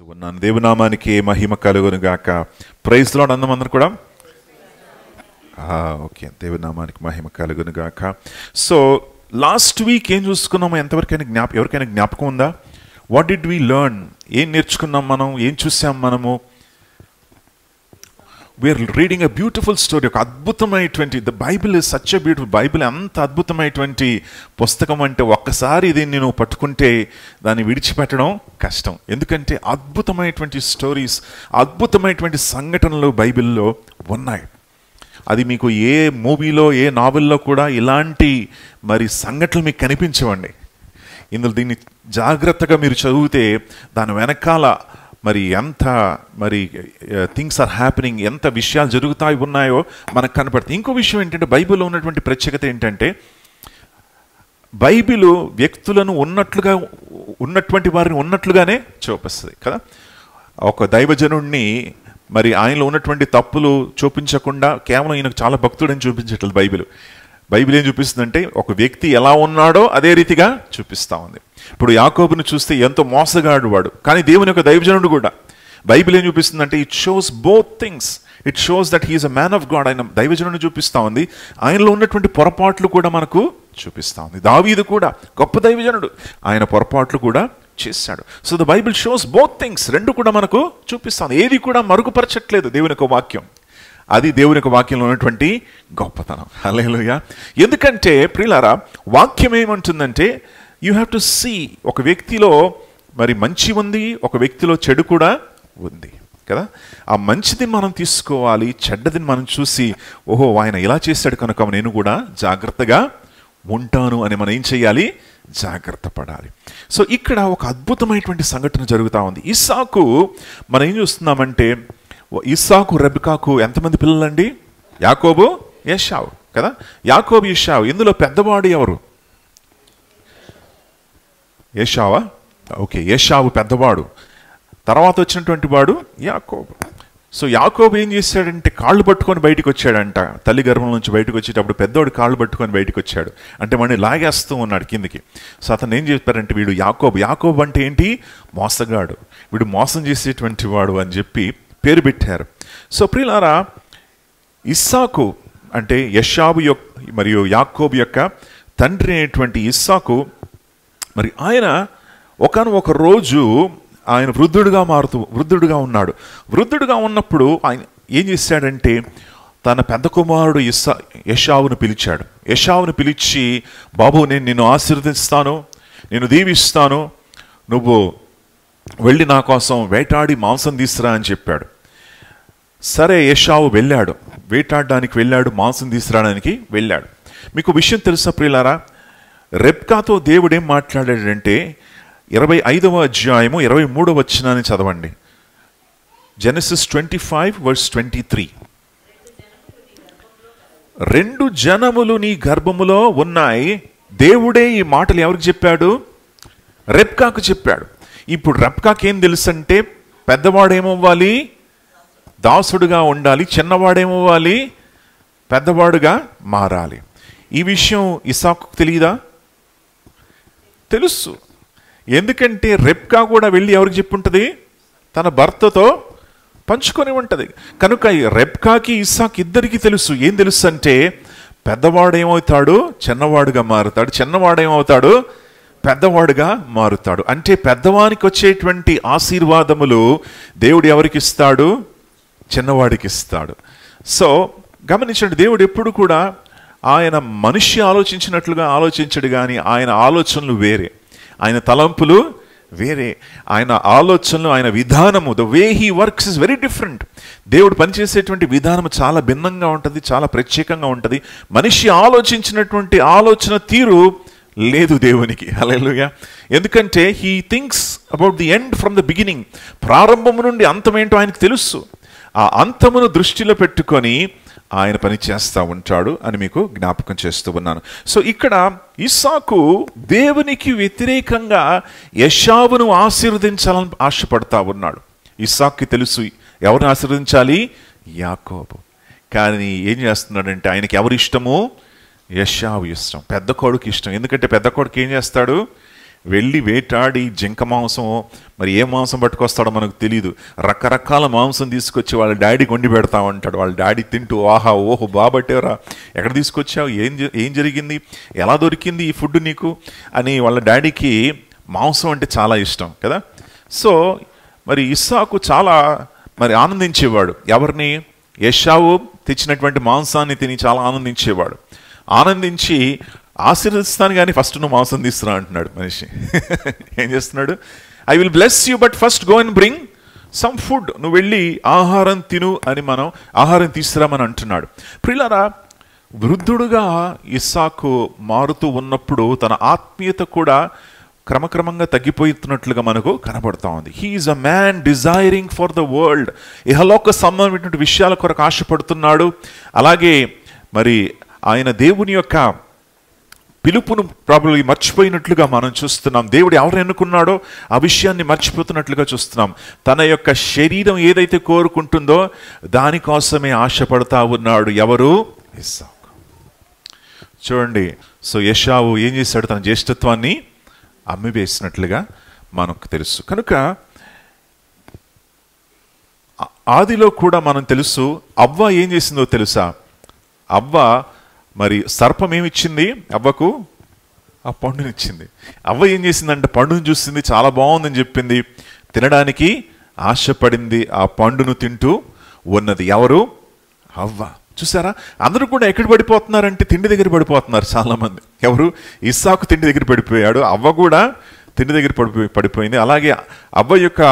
ఉన్నాను. దేవునామానికి మహిమ కలుగును గాక. ప్రైజ్ లార్డ్ అందరూ కూడా ఓకే, దేవునామానికి మహిమ కలుగును గాక. సో లాస్ట్ వీక్ ఏం చూసుకున్నామో ఎవరికైనా జ్ఞాపకం ఉందా? What did we learn? ఏం నేర్చుకున్నాం మనం? ఏం చూసాం మనము? We are reading a beautiful story. ఒక అద్భుతమైనటువంటి the Bible is such a beautiful. Bible అంత అద్భుతమైనటువంటి పుస్తకం అంటే ఒక్కసారి దీన్ని నువ్వు పట్టుకుంటే దాన్ని విడిచిపెట్టడం కష్టం. ఎందుకంటే అద్భుతమైనటువంటి స్టోరీస్, అద్భుతమైనటువంటి సంఘటనలు బైబిల్లో ఉన్నాయి. అది మీకు ఏ మూవీలో, ఏ నావెల్లో కూడా ఇలాంటి సంఘటనలు మీకు కనిపించవండి. ఇందులో దీన్ని జాగ్రత్తగా మీరు చదివితే దాని వెనకాల ఎంత థింగ్స్ ఆర్ హ్యాపెనింగ్, ఎంత విషయాలు జరుగుతాయి ఉన్నాయో మనకు కనపడుతుంది. ఇంకో విషయం ఏంటంటే, బైబిల్లో ఉన్నటువంటి ప్రత్యేకత ఏంటంటే, బైబిల్ వ్యక్తులను ఉన్నటువంటి వారిని ఉన్నట్లుగానే చూపిస్తుంది కదా. ఒక దైవజనుడిని ఆయనలో ఉన్నటువంటి తప్పులు చూపించకుండా కేవలం ఈయనకు చాలా భక్తుడని చూపించట్లేదు బైబిల్ ఏం చూపిస్తుందంటే, ఒక వ్యక్తి ఎలా ఉన్నాడో అదే రీతిగా చూపిస్తూ ఉంది. ఇప్పుడు యాకోబును చూస్తే ఎంతో మోసగాడు వాడు, కానీ దేవుని యొక్క దైవజనుడు కూడా. బైబిల్ ఏం చూపిస్తుందంటే, it shows both things. It shows that he is a man of God. ఆయన దైవజనుడిని చూపిస్తూ ఉంది, ఆయనలో ఉన్నటువంటి పొరపాట్లు కూడా మనకు చూపిస్తూ ఉంది. దావీదు కూడా గొప్ప దైవజనుడు, ఆయన పొరపాట్లు కూడా చేశాడు. So the Bible shows both things. రెండు కూడా మనకు చూపిస్తాను. ఏది కూడా మరుగుపరచట్లేదు దేవుని యొక్క వాక్యం. అది దేవుని యొక్క వాక్యంలో ఉన్నటువంటి గొప్పతనం. హల్లెలూయా. ఎందుకంటే ప్రియులారా, వాక్యం ఏమంటుందంటే, యూ హ్యావ్ టు సీ, ఒక వ్యక్తిలో మంచి ఉంది, ఒక వ్యక్తిలో చెడు కూడా ఉంది కదా. ఆ మంచిది మనం తీసుకోవాలి, చెడ్డదిని మనం చూసి, ఓహో ఆయన ఇలా చేశాడు కనుక నేను కూడా జాగ్రత్తగా ఉంటాను అని మనం ఏం చేయాలి? జాగ్రత్త పడాలి. సో ఇక్కడ ఒక అద్భుతమైనటువంటి సంఘటన జరుగుతూ ఉంది. ఇస్సాకు మనం ఏం చూస్తున్నామంటే, ఇస్సాకు రెబెకాకు ఎంతమంది పిల్లలండి? యాకోబు, ఏశావు కదా. యాకోబు, ఏశావు. ఇందులో పెద్దవాడు ఎవరు? ఏశావా? ఓకే, ఏశావు పెద్దవాడు. తర్వాత వచ్చినటువంటి వాడు యాకోబు. సో యాకోబు ఏం చేశాడంటే, కాళ్ళు పట్టుకొని బయటకు వచ్చాడంట. తల్లి గర్భం నుంచి బయటకు వచ్చేటప్పుడు పెద్దవాడు కాళ్ళు పట్టుకొని బయటకు వచ్చాడు. అంటే మళ్ళీ లాగేస్తూ ఉన్నాడు కిందికి. సో అతను ఏం చెప్పారంటే, వీడు యాకోబు అంటే ఏంటి? మోసగాడు, వీడు మోసం చేసేటువంటి వాడు అని చెప్పి పేరు పెట్టారు. సో ప్రియులారా, ఇస్సాకు అంటే ఏశావు మరియు యాకోబు యొక్క తండ్రి అయినటువంటి ఇస్సాకు, ఆయన ఒకానొక రోజు ఆయన వృద్ధుడుగా ఉన్నాడు. వృద్ధుడుగా ఉన్నప్పుడు ఆయన ఏం చేశాడంటే, తన పెద్ద కుమారుడు ఏశావును పిలిచాడు. ఏశావును పిలిచి, బాబు నేను నిన్ను ఆశీర్వదిస్తాను, నేను దీవిస్తాను, నువ్వు వెళ్ళి నా కోసం వేటాడి మాంసం తీసురా అని చెప్పాడు. సరే, ఏశావు వెళ్ళాడు, వేటాడడానికి వెళ్ళాడు, మాంసం తీసుకురావడానికి వెళ్ళాడు. మీకు విషయం తెలుసా ప్రియులారా, రెబ్కాతో దేవుడు ఏం మాట్లాడాడంటే, 25వ అధ్యాయము 23వ వచనాన్ని చదవండి. జెనసిస్ 25:23. 2 జనములు నీ గర్భములో ఉన్నాయి. దేవుడే ఈ మాటలు ఎవరికి చెప్పాడు? రెబ్కాకు చెప్పాడు. ఇప్పుడు రెబ్కాకు ఏం తెలుసు అంటే, పెద్దవాడేమవ్వాలి? దాసుడుగా ఉండాలి. చిన్నవాడేమవ్వాలి? పెద్దవాడుగా మారాలి. ఈ విషయం ఇస్సాకుకు తెలియదా? తెలుసు. ఎందుకంటే రెబ్కా కూడా వెళ్ళి ఎవరికి చెప్పుంటుంది? తన భర్తతో పంచుకొని ఉంటుంది. కనుక రెబ్కాకి ఇస్సాకు ఇద్దరికి తెలుసు. ఏం తెలుసు అంటే, పెద్దవాడేమవుతాడు? చిన్నవాడుగా మారుతాడు. చిన్నవాడేమవుతాడు? పెద్దవాడుగా మారుతాడు. అంటే పెద్దవానికి వచ్చేటువంటి ఆశీర్వాదములు దేవుడు ఎవరికి ఇస్తాడు? చిన్నవాడికి ఇస్తాడు. సో గమనించండి, దేవుడు ఎప్పుడు కూడా ఆయన మనిషి ఆలోచించినట్లుగా ఆలోచించడు, కానీ ఆయన ఆలోచనలు వేరే, ఆయన తలంపులు వేరే, ఆయన ఆలోచనలు, ఆయన విధానము, the way he works is very different. దేవుడు పనిచేసేటువంటి విధానం చాలా భిన్నంగా ఉంటుంది, చాలా ప్రత్యేకంగా ఉంటుంది. మనిషి ఆలోచించినటువంటి ఆలోచన తీరు లేదు దేవునికి. హల్లెలూయా. ఎందుకంటే he thinks about the end from the beginning. ప్రారంభము నుండి అంతమేంటో ఆయనకు తెలుసు. ఆ అంతమును దృష్టిలో పెట్టుకొని ఆయన పని చేస్తూ ఉంటాడు అని మీకు జ్ఞాపకం చేస్తూ ఉన్నాను. సో ఇక్కడ ఇస్సాకు దేవునికి వ్యతిరేకంగా ఏశావును ఆశీర్వదించాలని ఆశపడతా ఉన్నాడు. ఇస్సాకుకి తెలుసు ఎవరిని ఆశీర్వదించాలి? యాకోబు. కానీ ఏం చేస్తున్నాడంటే, ఆయనకి ఎవరి ఇష్టము? ఏశావు ఇష్టం, పెద్ద కొడుకు ఇష్టం. ఎందుకంటే పెద్ద కొడుకు ఏం చేస్తాడు? వెళ్ళి వేటాడి జింక మాంసం, మరి ఏ మాంసం పట్టుకొస్తాడో మనకు తెలియదు, రకరకాల మాంసం తీసుకొచ్చి వాళ్ళ డాడీకి వండి పెడతా ఉంటాడు. వాళ్ళ డాడీ తింటూ ఆహా ఓహో బాబట్టేవరా, ఎక్కడ తీసుకొచ్చావు, ఏం జరిగింది, ఎలా దొరికింది ఈ ఫుడ్ నీకు అని వాళ్ళ డాడీకి మాంసం అంటే చాలా ఇష్టం కదా. సో మరి ఇస్సాకు చాలా మరి ఆనందించేవాడు. ఎవరిని? ఏశావు తెచ్చినటువంటి మాంసాన్ని తిని చాలా ఆనందించేవాడు. ఆనందించి ఆశీర్వదిస్తాను కానీ ఫస్ట్ నువ్వు మాంసం తీసుకురా అంటున్నాడు మనిషి. ఏం చేస్తున్నాడు? I will bless you but first go and bring some food. నువ్వు వెళ్ళి ఆహారం తిను అని మనం ఆహారం తీసుకురామని అంటున్నాడు. ప్రియులారా, వృద్ధుడుగా ఇస్సాకు మారుతూ ఉన్నప్పుడు తన ఆత్మీయత కూడా క్రమక్రమంగా తగ్గిపోతున్నట్లుగా మనకు కనబడతా ఉంది. He is a man desiring for the world. ఇహలోక సంబంధమైనటువంటి విషయాల కొరకు ఆశపడుతున్నాడు. అలాగే మరి ఆయన దేవుని యొక్క పిలుపును ప్రాబ్లీ మర్చిపోయినట్లుగా మనం చూస్తున్నాం. దేవుడు ఎవరు ఎన్నుకున్నాడో ఆ విషయాన్ని మర్చిపోతున్నట్లుగా చూస్తున్నాం. తన యొక్క శరీరం ఏదైతే కోరుకుంటుందో దానికోసమే ఆశపడతా ఉన్నాడు. ఎవరు? ఇస్సాకు. చూడండి, సో ఏశావు ఏం చేశాడు? తన జ్యేష్ఠత్వాన్ని అమ్మివేసినట్లుగా మనకు తెలుసు. కనుక ఆదిలో కూడా మనం తెలుసు, అవ్వ ఏం చేసిందో తెలుసా? అవ్వ మరి సర్పం ఏమిచ్చింది అవ్వకు? ఆ పండునిచ్చింది. అవ్వ ఏం చేసిందంటే పండును చూసింది, చాలా బాగుందని చెప్పింది, తినడానికి ఆశపడింది, ఆ పండును తింటూ ఉన్నది. ఎవరు? అవ్వ. చూసారా, అందరూ కూడా ఎక్కడ పడిపోతున్నారంటే తిండి దగ్గర పడిపోతున్నారు చాలామంది. ఎవరు? ఇస్సాకు తిండి దగ్గర పడిపోయాడు, అవ్వ కూడా తిండి దగ్గర పడిపోయింది. అలాగే అవ్వ యొక్క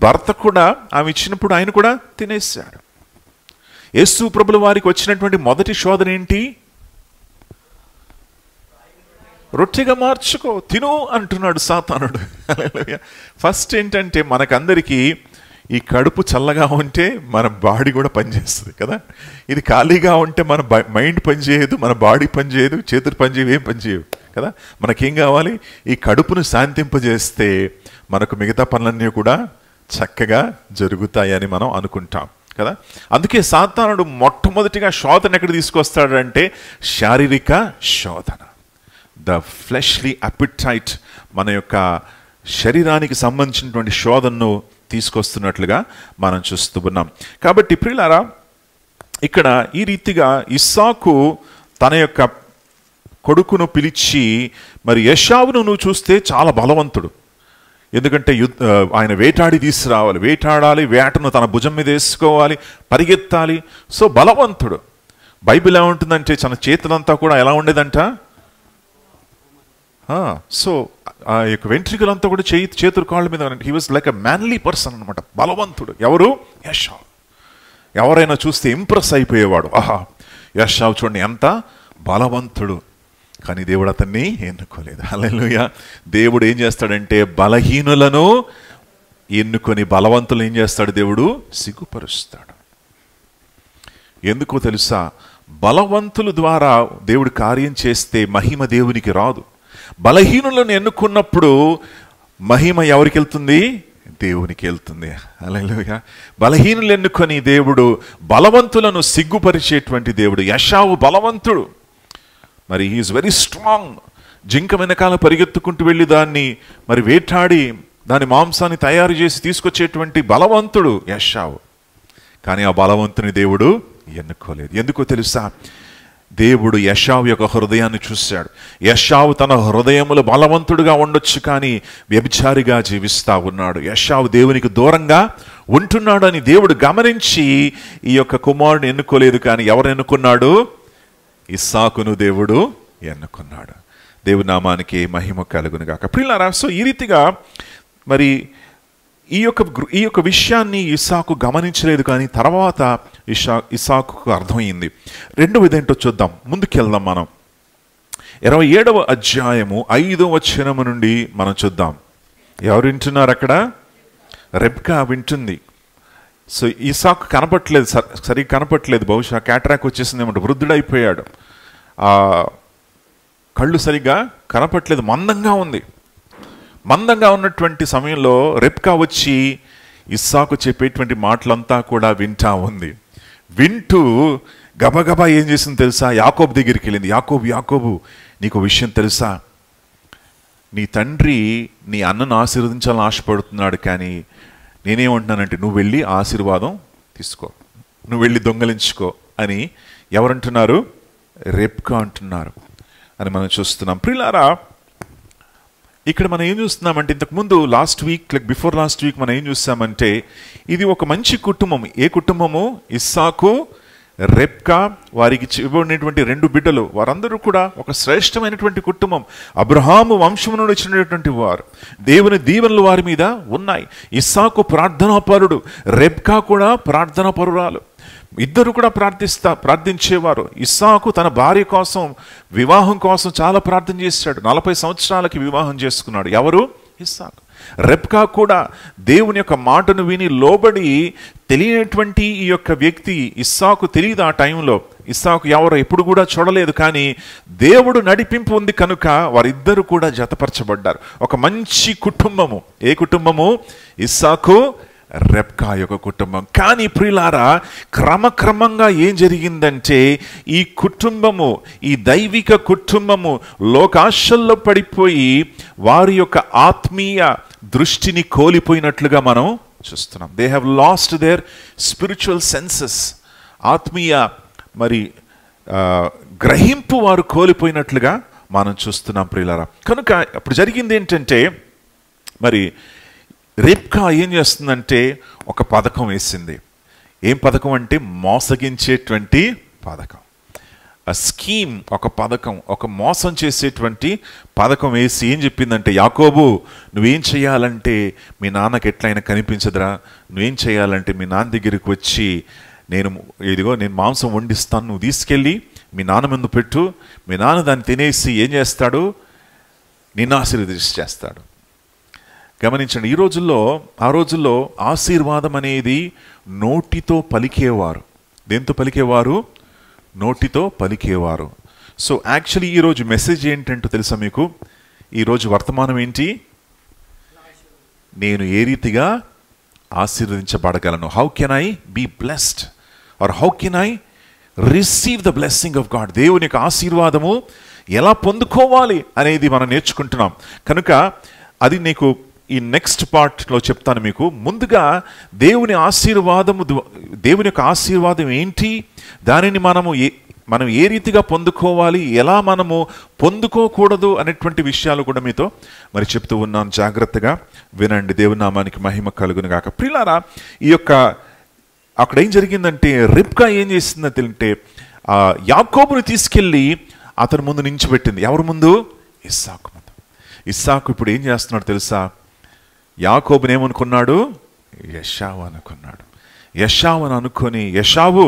భర్త కూడా ఆమె ఇచ్చినప్పుడు ఆయన కూడా తినేశాడు. యేసు ప్రభుల వారికి వచ్చినటువంటి మొదటి శోధన ఏంటి? రొట్టెగా మార్చుకో, తిను అంటున్నాడు సాతానుడు. ఫస్ట్ ఏంటంటే మనకందరికీ ఈ కడుపు చల్లగా ఉంటే మన బాడీ కూడా పనిచేస్తుంది కదా. ఇది ఖాళీగా ఉంటే మన మైండ్ పనిచేయదు, మన బాడీ పనిచేయదు, చేతులు పనిచేయవు, ఏం పనిచేయవు కదా. మనకేం కావాలి? ఈ కడుపును శాంతింపజేస్తే మనకు మిగతా పనులన్నీ కూడా చక్కగా జరుగుతాయని మనం అనుకుంటాం కదా. అందుకే సాతానుడు మొట్టమొదటిగా శోధన ఎక్కడ తీసుకొస్తాడంటే శారీరక శోధన. ద ఫ్లెష్లీ అపిటైట్, మన యొక్క శరీరానికి సంబంధించినటువంటి శోధనను తీసుకొస్తున్నట్లుగా మనం చూస్తూ ఉన్నాం. కాబట్టి ప్రియులారా, ఇక్కడ ఈ రీతిగా ఇస్సాకు తన యొక్క కొడుకును పిలిచి, మరి ఏశావును నువ్వు చూస్తే చాలా బలవంతుడు. ఎందుకంటే ఆయన వేటాడి తీసుకురావాలి, వేటాడాలి, వేటను తన భుజం మీద వేసుకోవాలి, పరిగెత్తాలి. సో బలవంతుడు. బైబిల్ ఎలా ఉంటుందంటే తన చేతులంతా కూడా ఎలా ఉండేదంట? సో ఆ యొక్క వెంట్రికలంతా కూడా చేతులు కాళ్ళ మీద. He was like a manly person అనమాట, బలవంతుడు. ఎవరు? ఏశావు. ఎవరైనా చూస్తే ఇంప్రెస్ అయిపోయేవాడు. ఆహా, ఏశావు చూడండి ఎంత బలవంతుడు. కానీ దేవుడు అతన్ని ఎన్నుకోలేదు. హల్లెలూయా. దేవుడు ఏం చేస్తాడంటే బలహీనులను ఎన్నుకొని బలవంతులు ఏం చేస్తాడు? దేవుడు సిగ్గుపరుస్తాడు. ఎందుకో తెలుసా? బలవంతుల ద్వారా దేవుడు కార్యం చేస్తే మహిమ దేవునికి రాదు. బలహీనులను ఎన్నుకున్నప్పుడు మహిమ ఎవరికి వెళ్తుంది? దేవునికి వెళ్తుంది. హల్లెలూయా. బలహీనులు ఎన్నుకొని దేవుడు బలవంతులను సిగ్గుపరిచేటువంటి దేవుడు. ఏశావు బలవంతుడు, మరి హీఈస్ వెరీ స్ట్రాంగ్. జింక వెనకాల పరిగెత్తుకుంటూ వెళ్ళి దాన్ని మరి వేటాడి దాని మాంసాన్ని తయారు చేసి తీసుకొచ్చేటువంటి బలవంతుడు ఏశావు. కానీ ఆ బలవంతుని దేవుడు ఎన్నుకోలేదు. ఎందుకో తెలుసా? దేవుడు ఏశావు యొక్క హృదయాన్ని చూశాడు. ఏశావు తన హృదయములో బలవంతుడుగా ఉండొచ్చు, కానీ వ్యభిచారిగా జీవిస్తా ఉన్నాడు. ఏశావు దేవునికి దూరంగా ఉంటున్నాడు అని దేవుడు గమనించి ఈ యొక్క కుమారుని ఎన్నుకోలేదు. కానీ ఎవరు ఎన్నుకున్నాడు? ఇస్సాకును దేవుడు ఎన్నుకున్నాడు. దేవుని నామానికి మహిమ కలుగును గాక. ప్రియులారా, సో ఈ రీతిగా మరి ఈ యొక్క విషయాన్ని ఇస్సాకు గమనించలేదు, కానీ తర్వాత ఇస్సాకుకు అర్థమైంది. రెండవది ఏంటో చూద్దాం, ముందుకెళ్దాం. మనం 27వ అధ్యాయము 5వ వచనము నుండి మనం చూద్దాం. ఎవరు వింటున్నారు అక్కడ? రెబ్కా వింటుంది. సో ఇస్సాకు కనపట్లేదు, సరిగ్గా కనపట్లేదు. బహుశా క్యాటరాక్ వచ్చేసింది ఏమంటే, వృద్ధుడైపోయాడు. కళ్ళు సరిగ్గా కనపట్లేదు, మందంగా ఉంది. మందంగా ఉన్నటువంటి సమయంలో రెబ్కా వచ్చి ఇస్సాకు చెప్పేటువంటి మాటలంతా కూడా వింటా ఉంది. వింటూ గబగబా ఏం చేసింది తెలుసా? యాకోబు దగ్గరికి వెళ్ళింది. యాకోబు, నీకు విషయం తెలుసా? నీ తండ్రి నీ అన్నను ఆశీర్వదించాలని ఆశపడుతున్నాడు, కానీ నేనేమంటున్నానంటే నువ్వు వెళ్ళి ఆశీర్వాదం తీసుకో, నువ్వు వెళ్ళి దొంగలించుకో అని ఎవరంటున్నారు? రెబ్కా అంటున్నారు అని మనం చూస్తున్నాం. ప్రియులారా, ఇక్కడ మనం ఏం చూస్తున్నామంటే ఇంతకుముందు last week before last week మనం ఏం చూస్తామంటే ఇది ఒక మంచి కుటుంబం. ఏ కుటుంబము? ఇస్సాకు, రెబ్కా, వారికి ఇవ్వబడినటువంటి 2 బిడ్డలు, వారందరూ కూడా ఒక శ్రేష్టమైనటువంటి కుటుంబం. అబ్రహాము వంశము నుండి వచ్చినటువంటి వారు. దేవుని దీవెనలు వారి మీద ఉన్నాయి. ఇస్సాకు ప్రార్థనాపరుడు, రెబ్కా కూడా ప్రార్థనాపరురాలు. ఇద్దరు కూడా ప్రార్థించేవారు. ఇస్సాకు తన భార్య కోసం, వివాహం కోసం చాలా ప్రార్థన చేశాడు. 40 సంవత్సరాలకి వివాహం చేసుకున్నాడు. ఎవరు? ఇస్సాకు. రెబ్కా కూడా దేవుని యొక్క మాటను విని లోబడి తెలియనటువంటి ఈ యొక్క వ్యక్తి. ఇస్సాకు తెలియదు ఆ టైంలో, ఇస్సాకు ఎవరు ఎప్పుడు కూడా చూడలేదు, కానీ దేవుడు నడిపింపు ఉంది కనుక వారిద్దరు కూడా జతపరచబడ్డారు. ఒక మంచి కుటుంబము. ఏ కుటుంబము? ఇస్సాకు, రెబ్కా యొక్క కుటుంబం. కానీ ప్రియులారా, క్రమక్రమంగా ఏం జరిగిందంటే ఈ కుటుంబము, ఈ దైవిక కుటుంబము లోకాశల్లో పడిపోయి వారి యొక్క ఆత్మీయ దృష్టిని కోల్పోయినట్లుగా మనం చూస్తున్నాం. They have lost their spiritual senses. ఆత్మీయ గ్రహింపు వారు కోల్పోయినట్లుగా మనం చూస్తున్నాం ప్రియులారా. కనుక అప్పుడు జరిగింది ఏంటంటే, రెబ్కా ఏం చేస్తుందంటే ఒక పథకం వేసింది. ఏం పథకం అంటే మోసగించేటువంటి పథకం. స్కీమ్, ఒక పథకం, ఒక మోసం చేసేటువంటి పథకం వేసి ఏం చెప్పిందంటే, యాకోబు నువ్వేం చేయాలంటే మీ నాన్నకి ఎట్లయినా కనిపించదురా, నువ్వేం చేయాలంటే మీ నాన్న దగ్గరికి వచ్చి నేను మాంసం వండిస్తాను, నువ్వు తీసుకెళ్ళి మీ నాన్న ముందు పెట్టు, మీ నాన్న దాన్ని తినేసి ఏం చేస్తాడు? నిన్ను ఆశీర్వదించేస్తాడు. గమనించండి, ఆ రోజుల్లో ఆశీర్వాదం అనేది నోటితో పలికేవారు. దేంతో పలికేవారు? నోటితో పలికేవారు. సో యాక్చువల్లీ ఈరోజు మెసేజ్ ఏంటంటే తెలుసా మీకు? ఈరోజు వర్తమానం ఏంటి? నేను ఏ రీతిగా ఆశీర్వదించబడగలను? How can I be blessed or how can I receive the blessing of God? దేవుని యొక్క ఆశీర్వాదము ఎలా పొందుకోవాలి అనేది మనం నేర్చుకుంటున్నాం. కనుక అది నీకు ఈ నెక్స్ట్ పార్ట్లో చెప్తాను మీకు. ముందుగా దేవుని యొక్క ఆశీర్వాదం ఏంటి, దానిని మనం ఏ రీతిగా పొందుకోవాలి, ఎలా మనము పొందుకోకూడదు అనేటువంటి విషయాలు కూడా మీతో చెప్తూ ఉన్నాను. జాగ్రత్తగా వినండి. దేవుని నామానికి మహిమ కలుగును గాక. ప్రియులారా, అక్కడ ఏం జరిగిందంటే రెబ్కా ఏం చేసిందంటే యాకోబుని తీసుకెళ్ళి అతని ముందు నించిపెట్టింది. ఎవరి ముందు? ఇస్సాకు ముందు. ఇస్సాకు ఇప్పుడు ఏం చేస్తున్నాడు తెలుసా? యాకోబుని ఏమనుకున్నాడు? యెషావు అనుకున్నాడు. యెషావు అనుకొని, యెషావు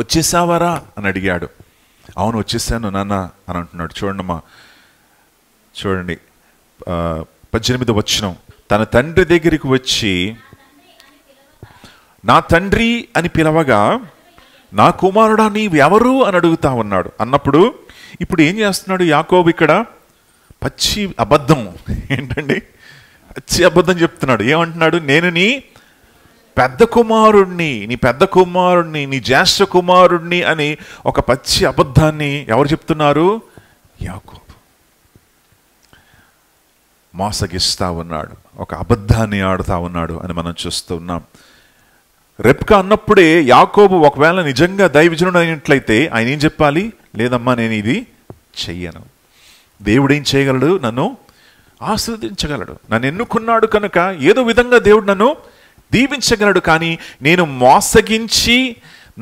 వచ్చేసావారా అని అడిగాడు. అవును వచ్చేసాను నాన్న అని అంటున్నాడు. చూడండి 18వ వచనం. తన తండ్రి దగ్గరికి వచ్చి నా తండ్రి అని పిలవగా, నా కుమారుడా నీవెవరు అని అడుగుతా ఉన్నాడు. అన్నప్పుడు ఇప్పుడు ఏం చేస్తున్నాడు యాకోబు? ఇక్కడ పచ్చి అబద్ధం. ఏంటండి? పచ్చి అబద్ధం చెప్తున్నాడు. ఏమంటున్నాడు? నేను నీ పెద్ద కుమారుణ్ణి, నీ జ్యేష్ఠ కుమారుణ్ణి అని ఒక పచ్చి అబద్ధాన్ని ఎవరు చెప్తున్నారు? యాకోబు మోసగిస్తా ఉన్నాడు, ఒక అబద్ధాన్ని ఆడుతా ఉన్నాడు అని మనం చూస్తూ ఉన్నాం. రెబ్కా అన్నప్పుడే యాకోబు ఒకవేళ నిజంగా దైవజనుడు అయినట్లయితే ఆయన ఏం చెప్పాలి? లేదమ్మా నేను ఇది చెయ్యను. దేవుడు ఏం చేయగలడు? నన్ను ఆశీర్వదించగలడు. నన్ను ఎన్నుకున్నాడు కనుక ఏదో విధంగా దేవుడు నన్ను దీవించగలడు. కానీ నేను మోసగించి,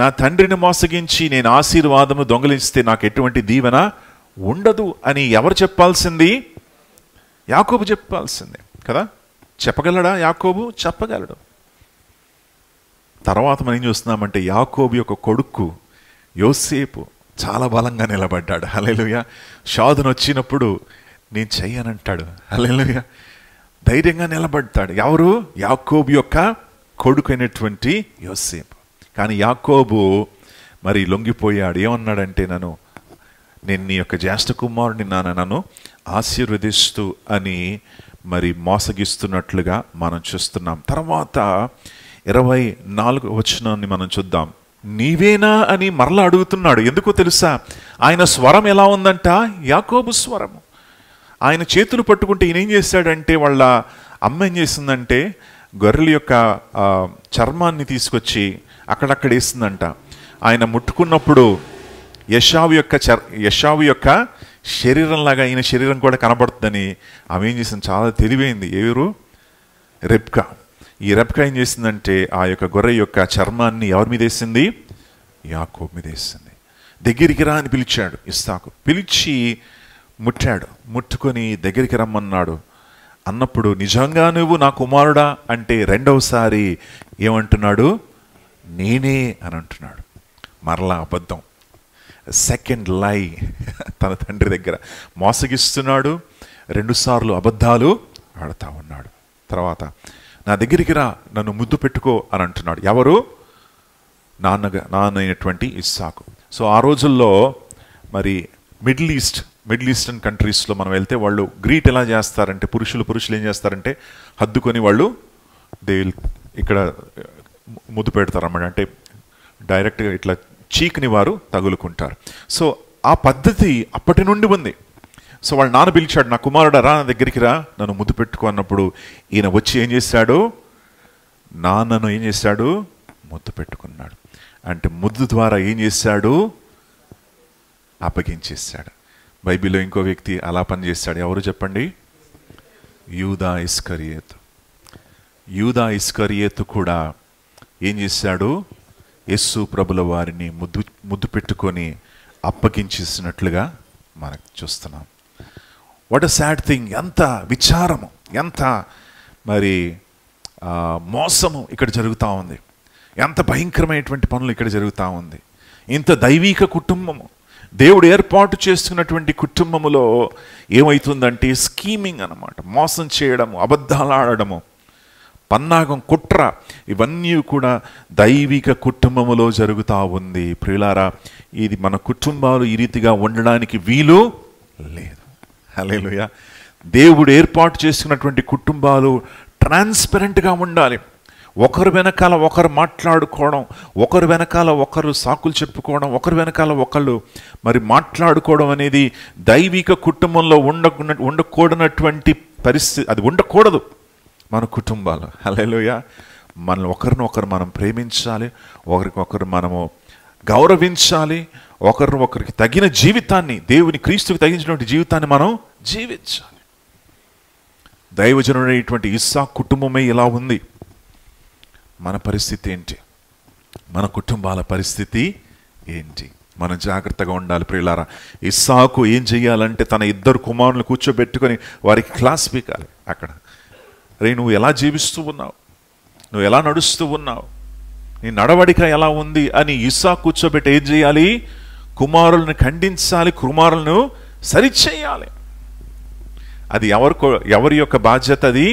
నా తండ్రిని మోసగించి నేను ఆశీర్వాదము దొంగలిస్తే నాకు ఎటువంటి దీవెన ఉండదు అని ఎవరు చెప్పాల్సింది? యాకోబు చెప్పాల్సిందే కదా. చెప్పగలడా యాకోబు? చెప్పగలడు. తర్వాత మనం ఏం చూస్తున్నామంటే యాకోబు యొక్క కొడుకు యోసేపు చాలా బలంగా నిలబడ్డాడు. హల్లెలూయా. శోధన వచ్చినప్పుడు నేను చెయ్యనంటాడు. హల్లెలూయా. ధైర్యంగా నిలబడతాడు. ఎవరు? యాకోబు యొక్క కొడుకు అయినటువంటి యోసేపు. కానీ యాకోబు లొంగిపోయాడు. ఏమన్నాడంటే నేను నీ యొక్క జ్యేష్ఠ కుమారుని నన్ను ఆశీర్వదిస్తూ అని మోసగిస్తున్నట్లుగా మనం చూస్తున్నాం. తర్వాత 24వ వచనాన్ని మనం చూద్దాం. నీవేనా అని మరలా అడుగుతున్నాడు. ఎందుకో తెలుసా? ఆయన స్వరం ఎలా ఉందంట? యాకోబు స్వరము. ఆయన చేతులు పట్టుకుంటే ఈయన ఏం చేశాడంటే, వాళ్ళ అమ్మ ఏం చేసిందంటే గొర్రెల యొక్క చర్మాన్ని తీసుకొచ్చి అక్కడక్కడ వేసిందంట. ఆయన ముట్టుకున్నప్పుడు యెషావు యొక్క శరీరంలాగా ఈయన శరీరం కూడా కనబడుతుందని ఆమె ఏం చేసింది, చాలా తెలివైంది. ఎవరు? రెబ్కా. ఈ రెబ్కా ఏం చేసిందంటే ఆ యొక్క గొర్రె యొక్క చర్మాన్ని ఎవరి మీద వేసింది? యాకోబు మీద వేసింది. దగ్గరికి రా అని పిలిచాడు ఇస్సాకు. పిలిచి ముట్టాడు. ముట్టుకొని దగ్గరికి రమ్మన్నాడు. అన్నప్పుడు నిజంగా నువ్వు నా కుమారుడా అంటే రెండవసారి ఏమంటున్నాడు? నేనే అని అంటున్నాడు. మరలా అబద్ధం, సెకండ్ లై. తన తండ్రి దగ్గర మోసగిస్తున్నాడు. 2 సార్లు అబద్ధాలు ఆడుతూ ఉన్నాడు. తర్వాత నా దగ్గరికి రా, నన్ను ముద్దు పెట్టుకో అని అంటున్నాడు. ఎవరు? నాన్న అయినటువంటి ఇస్సాకు. సో ఆ రోజుల్లో మరి మిడిల్ ఈస్టర్న్ కంట్రీస్లో మనం వెళ్తే వాళ్ళు గ్రీట్ ఎలా చేస్తారంటే, పురుషులు ఏం చేస్తారంటే హద్దుకొని వాళ్ళు ఇక్కడ ముద్దు పెడతారు అన్నమాట. అంటే డైరెక్ట్గా ఇట్లా చీక్ని వారు తగులుకుంటారు. సో ఆ పద్ధతి అప్పటి నుండి ఉంది. సో వాళ్ళ నాన్న పిలిచాడు, నా కుమారుడా రా, నా దగ్గరికి రా, నన్ను ముద్దు పెట్టుకో అన్నప్పుడు ఈయన వచ్చి ఏం చేశాడు? నాన్నను ఏం చేశాడు? ముద్దు పెట్టుకున్నాడు. అంటే ముద్దు ద్వారా ఏం చేశాడు? అప్పగించేశాడు. బైబిల్లో ఇంకో వ్యక్తి అలా పనిచేశాడు. ఎవరు చెప్పండి? యూదా ఇస్కరియోతు కూడా ఏం చేశాడు? యేసు ప్రభుల వారిని ముద్దు పెట్టుకొని అప్పగించేసినట్లుగా మనకు చూస్తున్నాం. What a sad thing! ఎంత విచారము, ఎంత మరి మోసము ఇక్కడ జరుగుతూ ఉంది. ఎంత భయంకరమైనటువంటి పనులు ఇక్కడ జరుగుతూ ఉంది. ఇంత దైవిక కుటుంబము, దేవుడు ఏర్పాటు చేసుకున్నటువంటి కుటుంబములో ఏమవుతుందంటే స్కీమింగ్ అన్నమాట. మోసం చేయడము, అబద్ధాలు ఆడడము, పన్నాగం, కుట్ర, ఇవన్నీ కూడా దైవిక కుటుంబములో జరుగుతూ ఉంది. ప్రియులారా, ఇది మన కుటుంబాలు ఈ రీతిగా ఉండడానికి వీలు లేదు. హల్లెలూయా. దేవుడు ఏర్పాటు చేసుకున్నటువంటి కుటుంబాలు ట్రాన్స్పరెంట్గా ఉండాలి. ఒకరు వెనకాల ఒకరు మాట్లాడుకోవడం, ఒకరు వెనకాల ఒకరు సాకులు చెప్పుకోవడం, ఒకరు వెనకాల ఒకళ్ళు మరి మాట్లాడుకోవడం అనేది దైవిక కుటుంబంలో ఉండకూడనటువంటి పరిస్థితి. అది ఉండకూడదు మన కుటుంబాలు. హల్లెలూయా. మన ఒకరినొకరు మనం ప్రేమించాలి, ఒకరికొకరు మనము గౌరవించాలి, ఒకరికి తగిన జీవితాన్ని, దేవుని క్రీస్తుకు తగినటువంటి జీవితాన్ని మనం జీవించాలి. దైవజనుడైనటువంటి ఇస్సాకు కుటుంబమే ఇలా ఉంది. మన పరిస్థితి ఏంటి? మన కుటుంబాల పరిస్థితి ఏంటి? మనం జాగ్రత్తగా ఉండాలి ప్రియులారా. ఇస్సాకు ఏం చెయ్యాలంటే తన 2 కుమారులను కూర్చోబెట్టుకొని వారికి క్లాస్ పీకాలి. అక్కడ రే, నువ్వు ఎలా జీవిస్తూ ఉన్నావు, నువ్వు ఎలా నడుస్తూ ఉన్నావు, నీ నడవడిక ఎలా ఉంది అని ఇస్సాకు కూర్చోబెట్టి ఏం చేయాలి? కుమారులను ఖండించాలి, కుమారులను సరిచేయాలి. అది ఎవరి యొక్క బాధ్యత? అది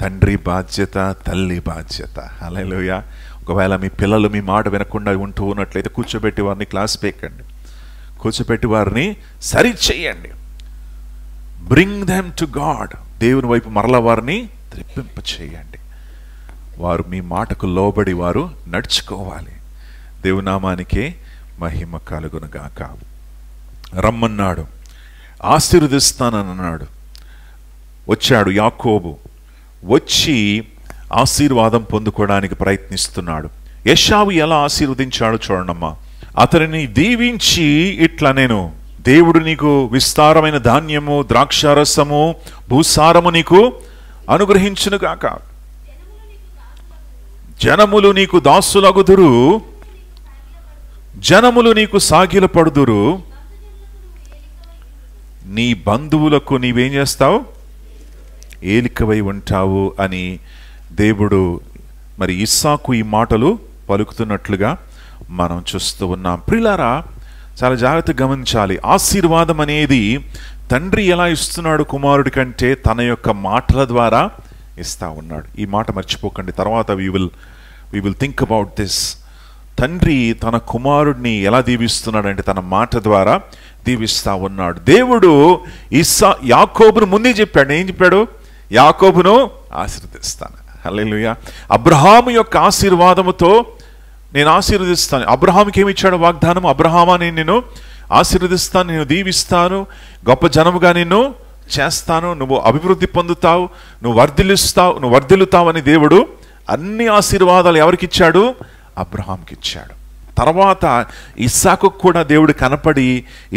తండ్రి బాధ్యత, తల్లి బాధ్యత. హల్లెలూయా. ఒకవేళ మీ పిల్లలు మీ మాట వినకుండా ఉంటూ ఉన్నట్లయితే కూర్చోబెట్టి వారిని క్లాస్ పీకండి, కూర్చోబెట్టి వారిని సరిచేయండి. Bring them to God. దేవుని వైపు మరల వారిని త్రిప్పింప చేయండి. వారు మీ మాటకు లోబడి వారు నడుచుకోవాలి. దేవునామానికే మహిమ కలుగునుగాక. రమ్మన్నాడు, ఆశీర్వదిస్తానన్నాడు. వచ్చాడు యాకోబు, వచ్చి ఆశీర్వాదం పొందుకోవడానికి ప్రయత్నిస్తున్నాడు. యెషావు ఎలా ఆశీర్వదించాడు చూడండమ్మా. అతనిని దీవించి ఇట్లా, నేను దేవుడు నీకు విస్తారమైన ధాన్యము, ద్రాక్షారసము, భూసారము నీకు అనుగ్రహించునుగాక. జనములు నీకు దాసులగుదురు, జనములు నీకు సాగిలపడుదురు, నీ బంధువులకు నీవేం చేస్తావు? ఏలికవై ఉంటావు అని దేవుడు మరి ఇస్సాకు ఈ మాటలు పలుకుతున్నట్లుగా మనం చూస్తూ ఉన్నాం. ప్రియులారా, చాలా జాగ్రత్తగా గమనించాలి. ఆశీర్వాదం అనేది తండ్రి ఎలా ఇస్తున్నాడు కుమారుడి కంటే తన యొక్క మాటల ద్వారా ఇస్తా ఉన్నాడు. ఈ మాట మర్చిపోకండి. తర్వాత we will think about this. తండ్రి తన కుమారుడిని ఎలా దీవిస్తున్నాడంటే తన మాట ద్వారా దీవిస్తా ఉన్నాడు. దేవుడు యాకోబును ముందే చెప్పాడు. ఏం చెప్పాడు? యాకోబును ఆశీర్వదిస్తాను. హల్లెలూయా. అబ్రహాము యొక్క ఆశీర్వాదముతో నేను ఆశీర్వదిస్తాను. అబ్రహాముకి ఏమి ఇచ్చాడు వాగ్దానం? అబ్రహామా, నేను నిన్ను ఆశీర్వదిస్తాను, నేను దీవిస్తాను, గొప్ప జనముగా నిన్ను చేస్తాను, నువ్వు అభివృద్ధి పొందుతావు, నువ్వు వర్ధిల్లుతావు అని దేవుడు అన్ని ఆశీర్వాదాలు ఎవరికి ఇచ్చాడు? అబ్రహాంకి ఇచ్చాడు. తర్వాత ఇస్సాకు కూడా దేవుడు కనపడి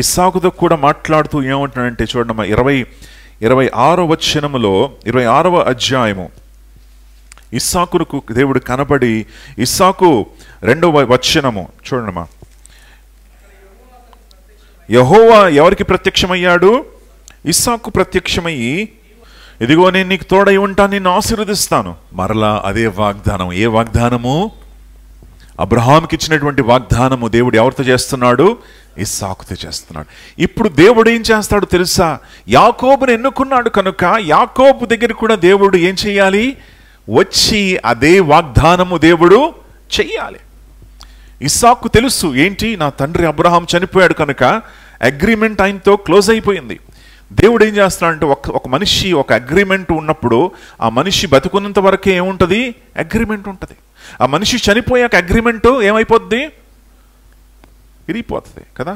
ఇస్సాకుతో కూడా మాట్లాడుతూ ఏమంటున్నాడంటే చూడమ్మా, 26వ వచనములో 26వ అధ్యాయము ఇస్సాకుకు దేవుడు కనబడి, ఇస్సాకు 2వ వచనము చూడమ్మా, యెహోవా ఎవరికి ప్రత్యక్షమయ్యాడు? ఇస్సాకు ప్రత్యక్షమయ్యి, ఇదిగో నేను నీకు తోడై ఉంటాను, నిన్ను ఆశీర్వదిస్తాను. మరలా అదే వాగ్దానం. ఏ వాగ్దానము? అబ్రహాంకి ఇచ్చినటువంటి వాగ్దానము దేవుడు ఎవరితో చేస్తున్నాడు? ఇస్సాకుతో చేస్తున్నాడు. ఇప్పుడు దేవుడు ఏం చేస్తాడు తెలుసా? యాకోబుని ఎన్నుకున్నాడు కనుక యాకోబు దగ్గర కూడా దేవుడు ఏం చేయాలి? వచ్చి అదే వాగ్దానము దేవుడు చెయ్యాలి. ఇస్సాకు తెలుసు ఏంటి, నా తండ్రి అబ్రహాం చనిపోయాడు కనుక అగ్రిమెంట్ ఆయనతో క్లోజ్ అయిపోయింది. దేవుడు ఏం చేస్తున్నాడంటే ఒక మనిషి ఒక అగ్రిమెంట్ ఉన్నప్పుడు ఆ మనిషి బతుకున్నంత వరకే ఏముంటుంది? అగ్రిమెంట్ ఉంటుంది. ఆ మనిషి చనిపోయాక అగ్రిమెంట్ ఏమైపోద్ది? విరిగిపోతుంది కదా.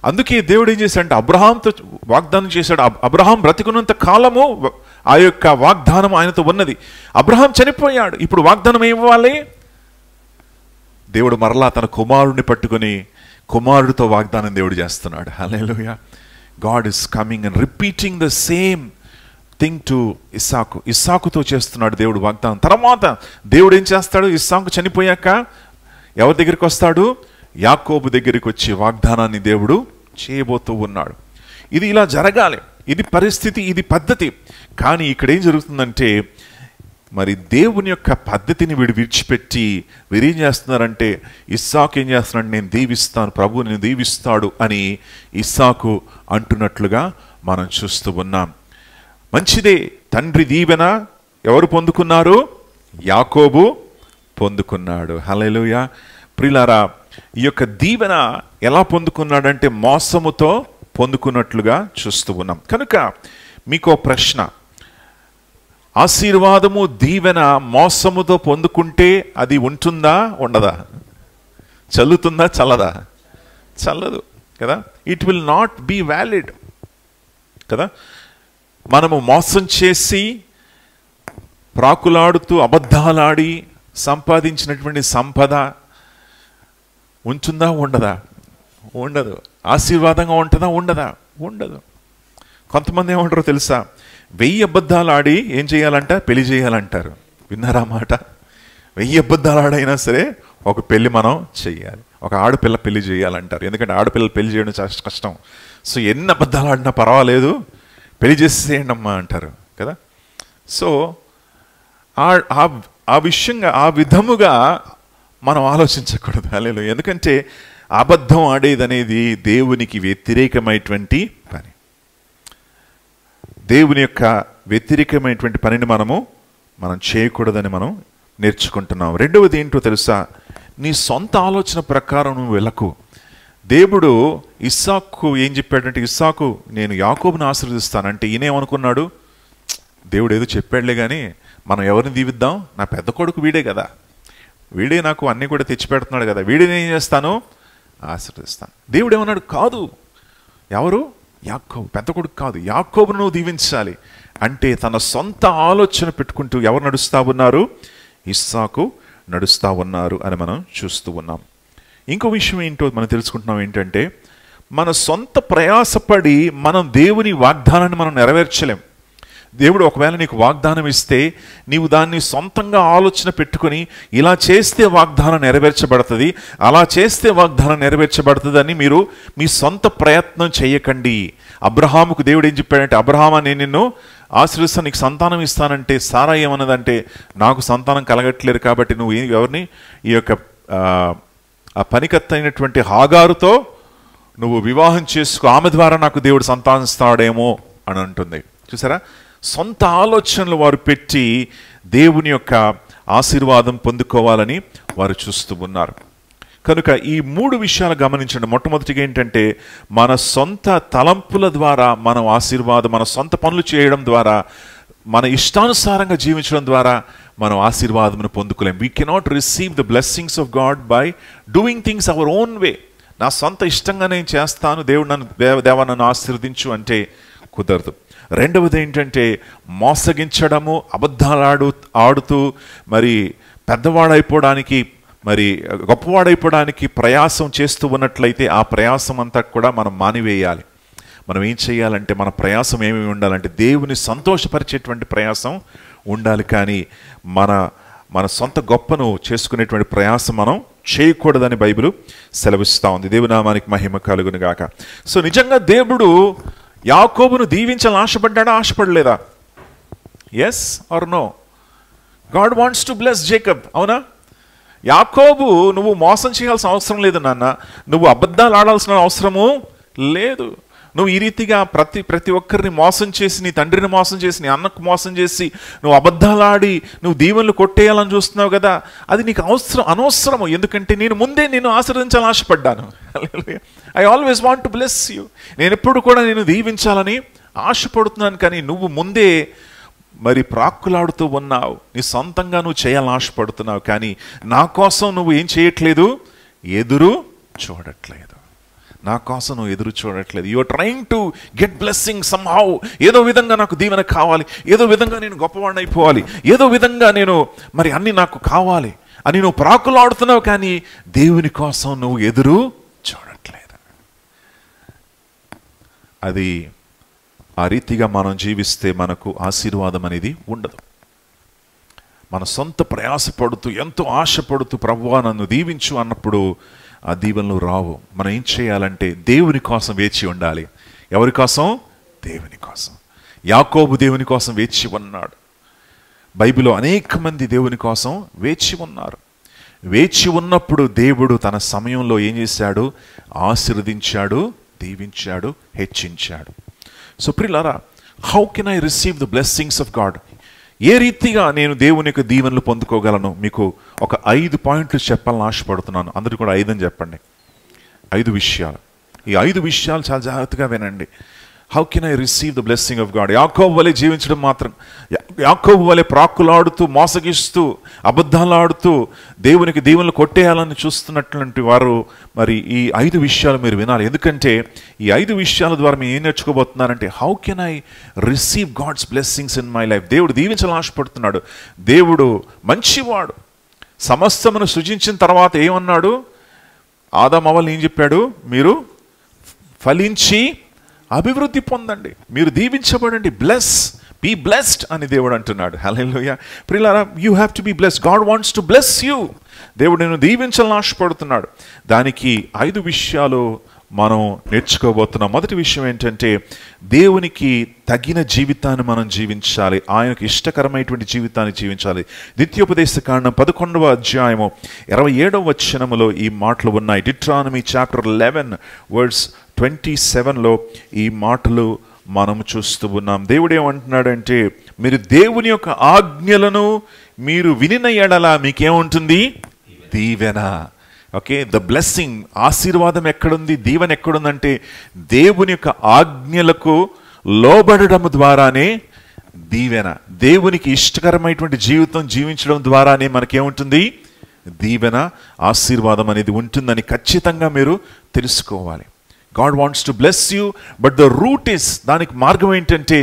అందుకే దేవుడు ఏం చేశాడంటే అబ్రహాంతో వాగ్దానం చేశాడు. అబ్రహాం బ్రతికున్నంత కాలము ఆ యొక్క వాగ్దానం ఆయనతో ఉన్నది. అబ్రహాం చనిపోయాడు, ఇప్పుడు వాగ్దానం ఏమివ్వాలి? దేవుడు మరలా తన కుమారుడిని పట్టుకొని కుమారుడితో వాగ్దానం దేవుడు చేస్తున్నాడు. హల్లెలూయా. God is coming and repeating the same thing to ఇస్సాకుతో చేస్తున్నాడు దేవుడు వాగ్దానం. తర్వాత దేవుడు ఏం చేస్తాడు? ఇస్సాకు చనిపోయాక ఎవరి దగ్గరికి వస్తాడు? యాకోబు దగ్గరికి వచ్చి వాగ్దానాన్ని దేవుడు చేయబోతూ ఉన్నాడు. ఇది ఇలా జరగాలి, ఇది పరిస్థితి, ఇది పద్ధతి. కానీ ఇక్కడ ఏం జరుగుతుందంటే మరి దేవుని యొక్క పద్ధతిని వీడు విడిచిపెట్టి వీరేం చేస్తున్నారంటే ఇస్సాకు ఏం చేస్తున్నాడు? నేను దీవిస్తాను, ప్రభువు నేను దీవిస్తాడు అని ఇస్సాకు అంటున్నట్లుగా మనం చూస్తూ ఉన్నాం. మంచిదే, తండ్రి దీవెన ఎవరు పొందుకున్నారు? యాకోబు పొందుకున్నాడు. హల్లెలూయా. ప్రియులారా, ఈ యొక్క దీవెన ఎలా పొందుకున్నాడంటే మోసముతో పొందుకున్నట్లుగా చూస్తూ ఉన్నాం. కనుక మీకు ప్రశ్న, ఆశీర్వాదము దీవెన మోసముతో పొందుకుంటే అది ఉంటుందా ఉండదా? చల్లుతుందా చల్లదా? చల్లదు కదా. It will not be valid కదా. మనము మోసం చేసి ప్రాకులాడుతూ అబద్ధాలాడి సంపాదించినటువంటి సంపద ఉంటుందా ఉండదా? ఉండదు. ఆశీర్వాదంగా ఉంటుందా ఉండదా? ఉండదు. కొంతమంది ఏమంటారో తెలుసా? 1000 అబద్ధాలు ఆడి ఏం చేయాలంట? పెళ్లి చేయాలంటారు. విన్నారా మాట? 1000 అబద్ధాలు ఆడైనా సరే ఒక పెళ్లి మనం చెయ్యాలి, ఒక ఆడపిల్ల పెళ్లి చేయాలంటారు. ఎందుకంటే ఆడపిల్లలు పెళ్లి చేయడం చాలా కష్టం. సో ఎన్ని అబద్ధాలు ఆడినా పర్వాలేదు, పెళ్లి చేసేయండి అమ్మా అంటారు కదా. సో ఆ విషయంగా ఆ విధముగా మనం ఆలోచించకూడదు. హల్లెలూయా. ఎందుకంటే అబద్ధం ఆడేది అనేది దేవునికి వ్యతిరేకమైనటువంటి పని. దేవుని యొక్క వ్యతిరేకమైనటువంటి పనిని మనం చేయకూడదని మనం నేర్చుకుంటున్నాం. రెండవది ఏంటో తెలుసా? నీ సొంత ఆలోచన ప్రకారం నువ్వు వెళ్ళకు. దేవుడు ఇస్సాకు ఏం చెప్పాడంటే, ఇస్సాకు నేను యాకోబుని ఆశీర్వదిస్తానంటే ఈయనేమనుకున్నాడు? దేవుడు ఏదో చెప్పాడులే కానీ మనం ఎవరిని దీవిద్దాం? నా పెద్ద కొడుకు వీడే కదా, వీడే నాకు అన్నీ కూడా తెచ్చిపెడుతున్నాడు కదా, వీడిని ఏం చేస్తాను? ఆశీర్వదిస్తాను. దేవుడు ఏమన్నాడు? కాదు. ఎవరు? యాకోబు. పెద్ద కొడుకు కాదు, యాకోబును నువ్వు దీవించాలి అంటే తన సొంత ఆలోచన పెట్టుకుంటూ ఎవరు నడుస్తూ ఉన్నారు? ఇస్సాకు నడుస్తూ ఉన్నారు అని మనం చూస్తూ ఉన్నాం. ఇంకో విషయం ఏంటో మనం తెలుసుకుంటున్నాం ఏంటంటే, మన సొంత ప్రయాసపడి మనం దేవుని వాగ్దానాన్ని మనం నెరవేర్చలేం. దేవుడు ఒకవేళ నీకు వాగ్దానం ఇస్తే నీవు దాన్ని సొంతంగా ఆలోచన పెట్టుకొని ఇలా చేస్తే వాగ్దానం నెరవేర్చబడుతుంది, అలా చేస్తే వాగ్దానం నెరవేర్చబడుతుంది అని మీరు మీ సొంత ప్రయత్నం చేయకండి. అబ్రహాముకు దేవుడు ఏం చెప్పాడంటే, అబ్రహామా నేను నిన్ను ఆశీర్వదిస్తాను, నీకు సంతానం ఇస్తానంటే సారా ఏమన్నదంటే, నాకు సంతానం కలగట్లేదు కాబట్టి నువ్వు ఎవరిని ఈ యొక్క ఆ పనికత్త అయినటువంటి హాగారుతో నువ్వు వివాహం చేసుకో, ఆమె ద్వారా నాకు దేవుడు సంతానం ఇస్తాడేమో అని అంటుంది. చూసారా? సొంత ఆలోచనలు వారు పెట్టి దేవుని యొక్క ఆశీర్వాదం పొందుకోవాలని వారు చూస్తూ ఉన్నారు. కనుక ఈ 3 విషయాలు గమనించండి. మొట్టమొదటిగా ఏంటంటే, మన సొంత తలంపుల ద్వారా మనం ఆశీర్వాదం, మన సొంత పనులు చేయడం ద్వారా, మన ఇష్టానుసారంగా జీవించడం ద్వారా మనం ఆశీర్వాదమును పొందుకోలేం. We cannot receive the blessings of God by doing things our own way. నా సొంత ఇష్టంగా నేను చేస్తాను, దేవుడు నన్ను దేవా నన్ను ఆశీర్వదించు అంటే కుదరదు. రెండవది ఏంటంటే మోసగించడము, అబద్ధాలు ఆడుతూ మరి పెద్దవాడైపోవడానికి, మరి గొప్పవాడైపోవడానికి ప్రయాసం చేస్తూ ఉన్నట్లయితే ఆ ప్రయాసం అంతా కూడా మనం మానివేయాలి. మనం ఏం చేయాలంటే మన ప్రయాసం ఏమేమి ఉండాలంటే దేవుని సంతోషపరిచేటువంటి ప్రయాసం ఉండాలి. కానీ మన సొంత గొప్పను చేసుకునేటువంటి ప్రయాసం మనం చేయకూడదని బైబిల్ సెలవిస్తూ ఉంది. దేవుని నామానికి మహిమ కలుగును గాక. సో నిజంగా దేవుడు యాకోబును దీవించాలని ఆశపడ్డాడా, ఆశపడలేదా? Yes or no? God wants to bless Jacob. అవునా? యాకోబు నువ్వు మోసం చేయాల్సిన అవసరం లేదు నాన్న, నువ్వు అబద్ధాలు ఆడాల్సిన అవసరము లేదు. నువ్వు ఈ రీతిగా ప్రతి ఒక్కరిని మోసం చేసి, నీ తండ్రిని మోసం చేసి, నీ అన్నకు మోసం చేసి, నువ్వు అబద్ధాలు ఆడి నువ్వు దీవెనలు కొట్టేయాలని చూస్తున్నావు కదా, అది నీకు అనవసరము. ఎందుకంటే నేను ముందే నిన్ను ఆశీర్వదించాలని ఆశపడ్డాను. I always want to bless you. నేను ఎప్పుడు కూడా నేను దీవించాలని ఆశపడుతున్నాను. కానీ నువ్వు ముందే మరి ప్రాక్కులాడుతూ ఉన్నావు, నీ సొంతంగా నువ్వు చేయాలని ఆశపడుతున్నావు. కానీ నా కోసం నువ్వు ఏం చేయట్లేదు, ఎదురు చూడట్లేదు. నా కోసం నువ్వు ఎదురు చూడట్లేదు. You are trying to get blessing somehow. ఏదో విధంగా నాకు దీవెన కావాలి, ఏదో విధంగా నేను గొప్పవాడిని అయిపోవాలి, ఏదో విధంగా నేను మరి అన్నీ నాకు కావాలి అని నువ్వు ప్రాకులాడుతున్నావు. కానీ దేవుని కోసం నువ్వు ఎదురు చూడట్లేదు. అది ఆ రీతిగా మనం జీవిస్తే మనకు ఆశీర్వాదం అనేది ఉండదు. మన సొంత ప్రయాసపడుతూ ఎంతో ఆశపడుతూ ప్రభువా నన్ను దీవించు అన్నప్పుడు ఆ దీవెనలు రావు. మనం ఏం చేయాలంటే దేవుని కోసం వేచి ఉండాలి. ఎవరి కోసం? దేవుని కోసం. యాకోబు దేవుని కోసం వేచి ఉన్నాడు. బైబిల్లో అనేక మంది దేవుని కోసం వేచి ఉన్నారు. వేచి ఉన్నప్పుడు దేవుడు తన సమయంలో ఏం చేశాడు? ఆశీర్వదించాడు, దీవించాడు, హెచ్చించాడు. సో ప్రియులారా, how can I receive the blessings of God? ఏ రీతిగా నేను దేవుని యొక్క దీవెనలు పొందుకోగలను? మీకు ఒక 5 పాయింట్లు చెప్పాలని ఆశపడుతున్నాను. అందరూ కూడా 5 అని చెప్పండి. 5 విషయాలు. ఈ 5 విషయాలు చాలా జాగ్రత్తగా వినండి. How can I receive the blessing of God? యాకోబు వలె జీవించడం మాత్రం, యాకోబు వలె ప్రాక్కులాడుతూ, మోసగిస్తూ, అబద్ధాలు ఆడుతూ దేవునికి దీవెనలు కొట్టేయాలని చూస్తున్నటువంటి వారు మరి ఈ 5 విషయాలు మీరు వినాలి. ఎందుకంటే ఈ 5 విషయాల ద్వారా మీరు ఏం నేర్చుకోబోతున్నారంటే, how can I receive God's blessings in my life? దేవుడు దీవించాలని ఆశపడుతున్నాడు. దేవుడు మంచివాడు. సమస్తమును సృజించిన తర్వాత ఏమన్నాడు? ఆదాము అవ్వల్ని ఏం చెప్పాడు? మీరు ఫలించి అభివృద్ధి పొందండి, మీరు దీవించబడండి, బీ బ్లెస్డ్ అని దేవుడు అంటున్నాడు. హల్లెలూయా. ప్రియులారా, you have to be blessed. God wants to bless you. దేవుడు నేను దీవించాలని ఆశపడుతున్నాడు. దానికి 5 విషయాలు మనం నేర్చుకోబోతున్నాం. మొదటి విషయం ఏంటంటే, దేవునికి తగిన జీవితాన్ని మనం జీవించాలి. ఆయనకు ఇష్టకరమైనటువంటి జీవితాన్ని జీవించాలి. ద్వితీయోపదేశకాండం 11వ అధ్యాయము 27వ వచనములో ఈ మాటలు ఉన్నాయి. డిట్రానమీ చాప్టర్ 11 వర్స్ 27లో ఈ మాటలు మనం చూస్తూ ఉన్నాం. దేవుడు ఏమంటున్నాడంటే, మీరు దేవుని యొక్క ఆజ్ఞలను మీరు వినిన ఎడల మీకేముంటుంది? దీవెన. ఓకే, ద బ్లెస్సింగ్, ఆశీర్వాదం ఎక్కడుంది, దీవెన ఎక్కడుందంటే దేవుని యొక్క ఆజ్ఞలకు లోబడడం ద్వారానే దీవెన. దేవునికి ఇష్టకరమైనటువంటి జీవితం జీవించడం ద్వారానే మనకేముంటుంది? దీవెన, ఆశీర్వాదం అనేది ఉంటుందని ఖచ్చితంగా మీరు తెలుసుకోవాలి. God wants to bless you, but the root is, దానికి మార్గం ఏంటంటే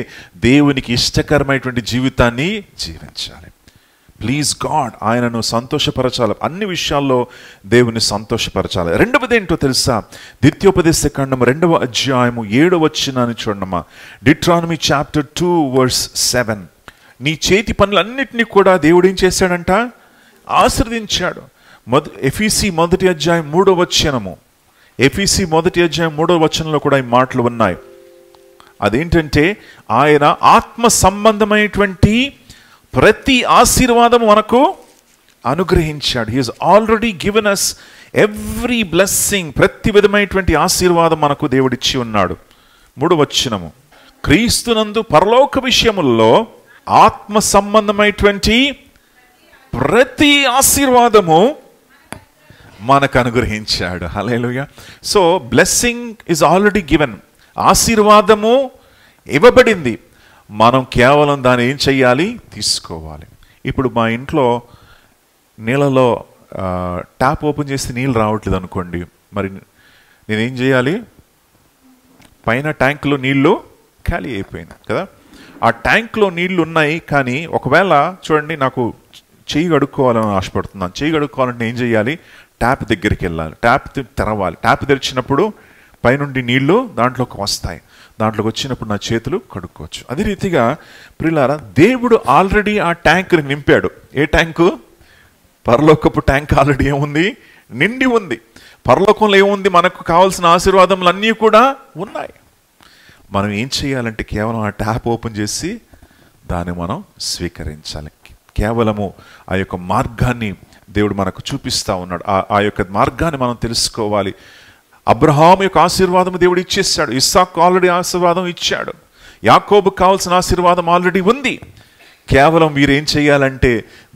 దేవునికి ఇష్టకరమైనటువంటి జీవితాన్ని జీవించాలి. ప్లీజ్ గాడ్, ఆయనను సంతోషపరచాలి. అన్ని విషయాల్లో దేవుని సంతోషపరచాలి. రెండవది ఏంటో తెలుసా? ద్వితీయోపదేశకాండం 2వ అధ్యాయము 7వ వచనాన్ని చూడమ్మా. Deuteronomy chapter 2 verse 7. నీ చేతి పనులన్నిటినీ కూడా దేవుడు ఏం చేశాడంట? ఆశీర్వదించాడు. ఎఫీసీ 1వ అధ్యాయం 3వ వచనము. ఎఫీసీ 1వ అధ్యాయం 3వ వచనంలో కూడా ఈ మాటలు ఉన్నాయి. అదేంటంటే, ఆయన ఆత్మ సంబంధమైనటువంటి ప్రతి ఆశీర్వాదము మనకు అనుగ్రహించాడు. He has already given us every blessing. ప్రతి విధమైనటువంటి ఆశీర్వాదం మనకు దేవుడిచ్చి ఉన్నాడు. 3వ వచనము, క్రీస్తునందు పరలోక విషయముల్లో ఆత్మ సంబంధమైనటువంటి ప్రతి ఆశీర్వాదము మనకు అనుగ్రహించాడు. హల్లెలూయా. So blessing is already given. ఆశీర్వాదము ఇవ్వబడింది. మనం కేవలం దాన్ని ఏం చెయ్యాలి? తీసుకోవాలి. ఇప్పుడు మా ఇంట్లో నీళ్ళలో ట్యాప్ ఓపెన్ చేస్తే నీళ్ళు రావట్లేదు అనుకోండి, మరి నేనేం చేయాలి? పైన ట్యాంకులో నీళ్లు ఖాళీ అయిపోయింది కదా. ఆ ట్యాంక్లో నీళ్లు ఉన్నాయి, కానీ ఒకవేళ చూడండి, నాకు చెయ్యి కడుక్కోవాలని ఆశపడుతున్నాను. చెయ్యి కడుక్కోవాలంటే ఏం చేయాలి? ట్యాప్ దగ్గరికి వెళ్ళాలి, ట్యాప్ తెరవాలి. ట్యాప్ తెరిచినప్పుడు పైనుండి నీళ్లు దాంట్లోకి వస్తాయి. దాంట్లోకి వచ్చినప్పుడు నా చేతులు కడుక్కోవచ్చు. అదే రీతిగా ప్రియులారా, దేవుడు ఆల్రెడీ ఆ ట్యాంకుని నింపాడు. ఏ ట్యాంకు? పరలోకపు ట్యాంక్ ఆల్రెడీ ఏముంది? నిండి ఉంది. పరలోకంలో ఏముంది? మనకు కావాల్సిన ఆశీర్వాదములు అన్నీ కూడా ఉన్నాయి. మనం ఏం చేయాలంటే కేవలం ఆ ట్యాప్ ఓపెన్ చేసి దాన్ని మనం స్వీకరించాలి. కేవలము ఆ యొక్క మార్గాన్ని దేవుడు మనకు చూపిస్తూ ఉన్నాడు. ఆ యొక్క మార్గాన్ని మనం తెలుసుకోవాలి. అబ్రహాం యొక్క ఆశీర్వాదం దేవుడు ఇచ్చేసాడు. ఇస్సాకు ఆల్రెడీ ఆశీర్వాదం ఇచ్చాడు. యాకోబుకు కావాల్సిన ఆశీర్వాదం ఆల్రెడీ ఉంది. కేవలం మీరు ఏం చేయాలంటే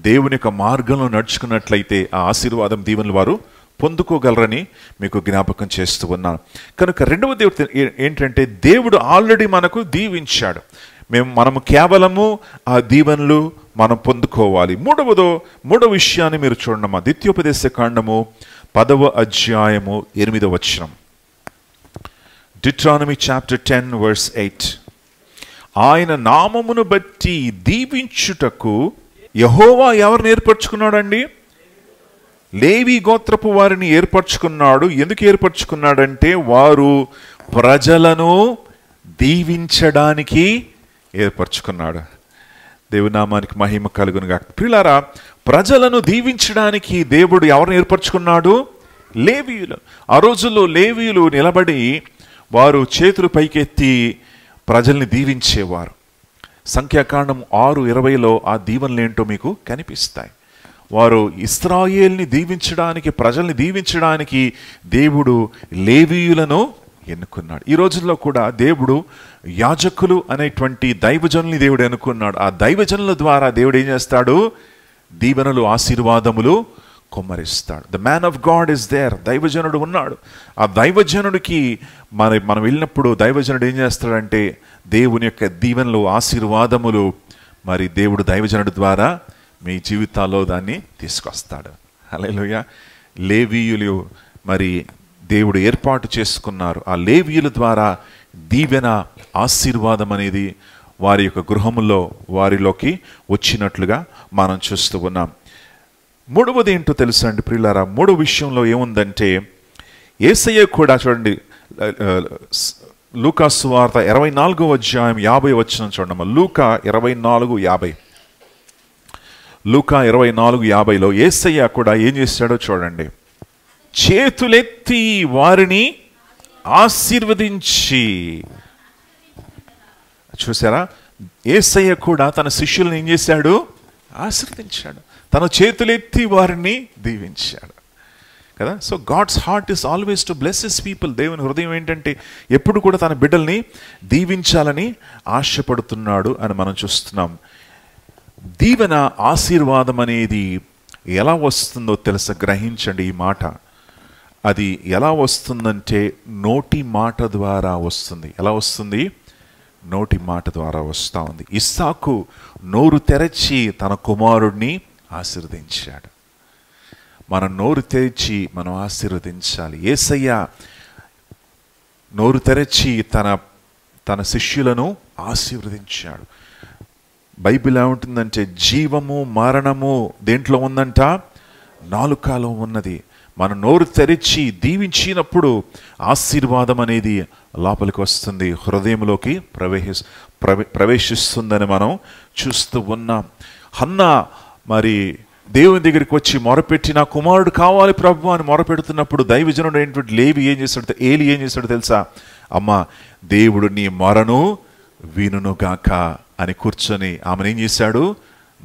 దేవుని యొక్క మార్గంలో నడుచుకున్నట్లయితే ఆ ఆశీర్వాదం దీవెనలు వారు పొందుకోగలరని మీకు జ్ఞాపకం చేస్తూ ఉన్నాను. కనుక రెండవ దేవుడు ఏంటంటే దేవుడు ఆల్రెడీ మనకు దీవించాడు. మనము కేవలము ఆ దీవెనలు మనం పొందుకోవాలి. మూడవ విషయాన్ని మీరు చూడమ్మా. ద్వితీయోపదేశ కాండము 10వ అధ్యాయము 8వ వచనం. Deuteronomy chapter 10 verse 8. ఆయన నామమును బట్టి దీవించుటకు యెహోవా ఎవరిని ఏర్పరచుకున్నాడండి? లేవి గోత్రపు వారిని ఏర్పరచుకున్నాడు. ఎందుకు ఏర్పరచుకున్నాడంటే వారు ప్రజలను దీవించడానికి ఏర్పరచుకున్నాడు. దేవుని నామానికి మహిమ కలుగును గాక. ప్రియులారా, ప్రజలను దీవించడానికి దేవుడు ఎవరిని ఏర్పరచుకున్నాడు? లేవీయులు. ఆ రోజుల్లో లేవీయులు నిలబడి వారు చేతులు పైకెత్తి ప్రజల్ని దీవించేవారు. సంఖ్యాకాండం 6:20లో ఆ దీవెనలు ఏంటో మీకు కనిపిస్తాయి. వారు ఇశ్రాయేల్ని దీవించడానికి, ప్రజల్ని దీవించడానికి దేవుడు లేవీయులను ఎన్నుకున్నాడు. ఈ రోజుల్లో కూడా దేవుడు యాజకులు అనేటువంటి దైవజనుల్ని దేవుడు ఎన్నుకున్నాడు. ఆ దైవజనుల ద్వారా దేవుడు ఏం చేస్తాడు? దీవెనలు, ఆశీర్వాదములు కుమ్మరిస్తాడు. The man of God is there. దైవజనుడు ఉన్నాడు. ఆ దైవజనుడికి మనం వెళ్ళినప్పుడు దైవజనుడు ఏం చేస్తాడంటే దేవుని యొక్క దీవెనలు, ఆశీర్వాదములు మరి దేవుడు దైవజనుడి ద్వారా మీ జీవితాల్లో దాన్ని తీసుకొస్తాడు. హల్లెలూయా. లేవీయులు మరి దేవుడు ఏర్పాటు చేసుకున్నారు. ఆ లేవీయుల ద్వారా దీవెన, ఆశీర్వాదం అనేది వారి యొక్క గృహములో వారిలోకి వచ్చినట్లుగా మనం చూస్తూ ఉన్నాం. మూడవది ఏంటో తెలుసా అండి ప్రియులారా? మూడవ విషయంలో ఏముందంటే యేసయ్య కూడా చూడండి, లూకా సువార్త 24వ అధ్యాయం 50వ వచనం చూడమ్మా. లూకా 24:50. లూకా 24:50లో యేసయ్య కూడా ఏం చేశాడో చూడండి. చేతులెత్తి వారిని ఆశీర్వదించి. చూసారా? యేసయ్య కూడా తన శిష్యులను ఏం చేశాడు? ఆశీర్వదించాడు. తన చేతులెత్తి వారిని దీవించాడు కదా. So God's heart is always to bless his people. దేవుని హృదయం ఏంటంటే ఎప్పుడు కూడా తన బిడ్డల్ని దీవించాలని ఆశపడుతున్నాడు అని మనం చూస్తున్నాం. దీవెన, ఆశీర్వాదం అనేది ఎలా వస్తుందో తెలుసా? గ్రహించండి ఈ మాట. అది ఎలా వస్తుందంటే నోటి మాట ద్వారా వస్తుంది. ఎలా వస్తుంది? నోటి మాట ద్వారా వస్తూ ఉంది. ఇస్సాకు నోరు తెరచి తన కుమారుడిని ఆశీర్వదించాడు. మనం నోరు తెరిచి మనం ఆశీర్వదించాలి. యేసయ్య నోరు తెరచి తన శిష్యులను ఆశీర్వదించాడు. బైబిల్ ఏముంటుందంటే జీవము, మరణము దేంట్లో ఉందంట? నాలుకలో ఉన్నది. మన నోరు తెరిచి దీవించినప్పుడు ఆశీర్వాదం అనేది లోపలికి వస్తుంది, హృదయంలోకి ప్రవేశిస్తుందని మనం చూస్తూ ఉన్నాం. హన్నా మరి దేవుని దగ్గరికి వచ్చి మొరపెట్టి నా కుమారుడు కావాలి ప్రభు అని మొరపెడుతున్నప్పుడు దైవజనుడు ఏంటంటే ఏలి ఏం చేశాడు తెలుసా? అమ్మ, దేవుడు నీ మొరను వినుగాక అని కూర్చొని ఆమెను ఏం చేశాడు?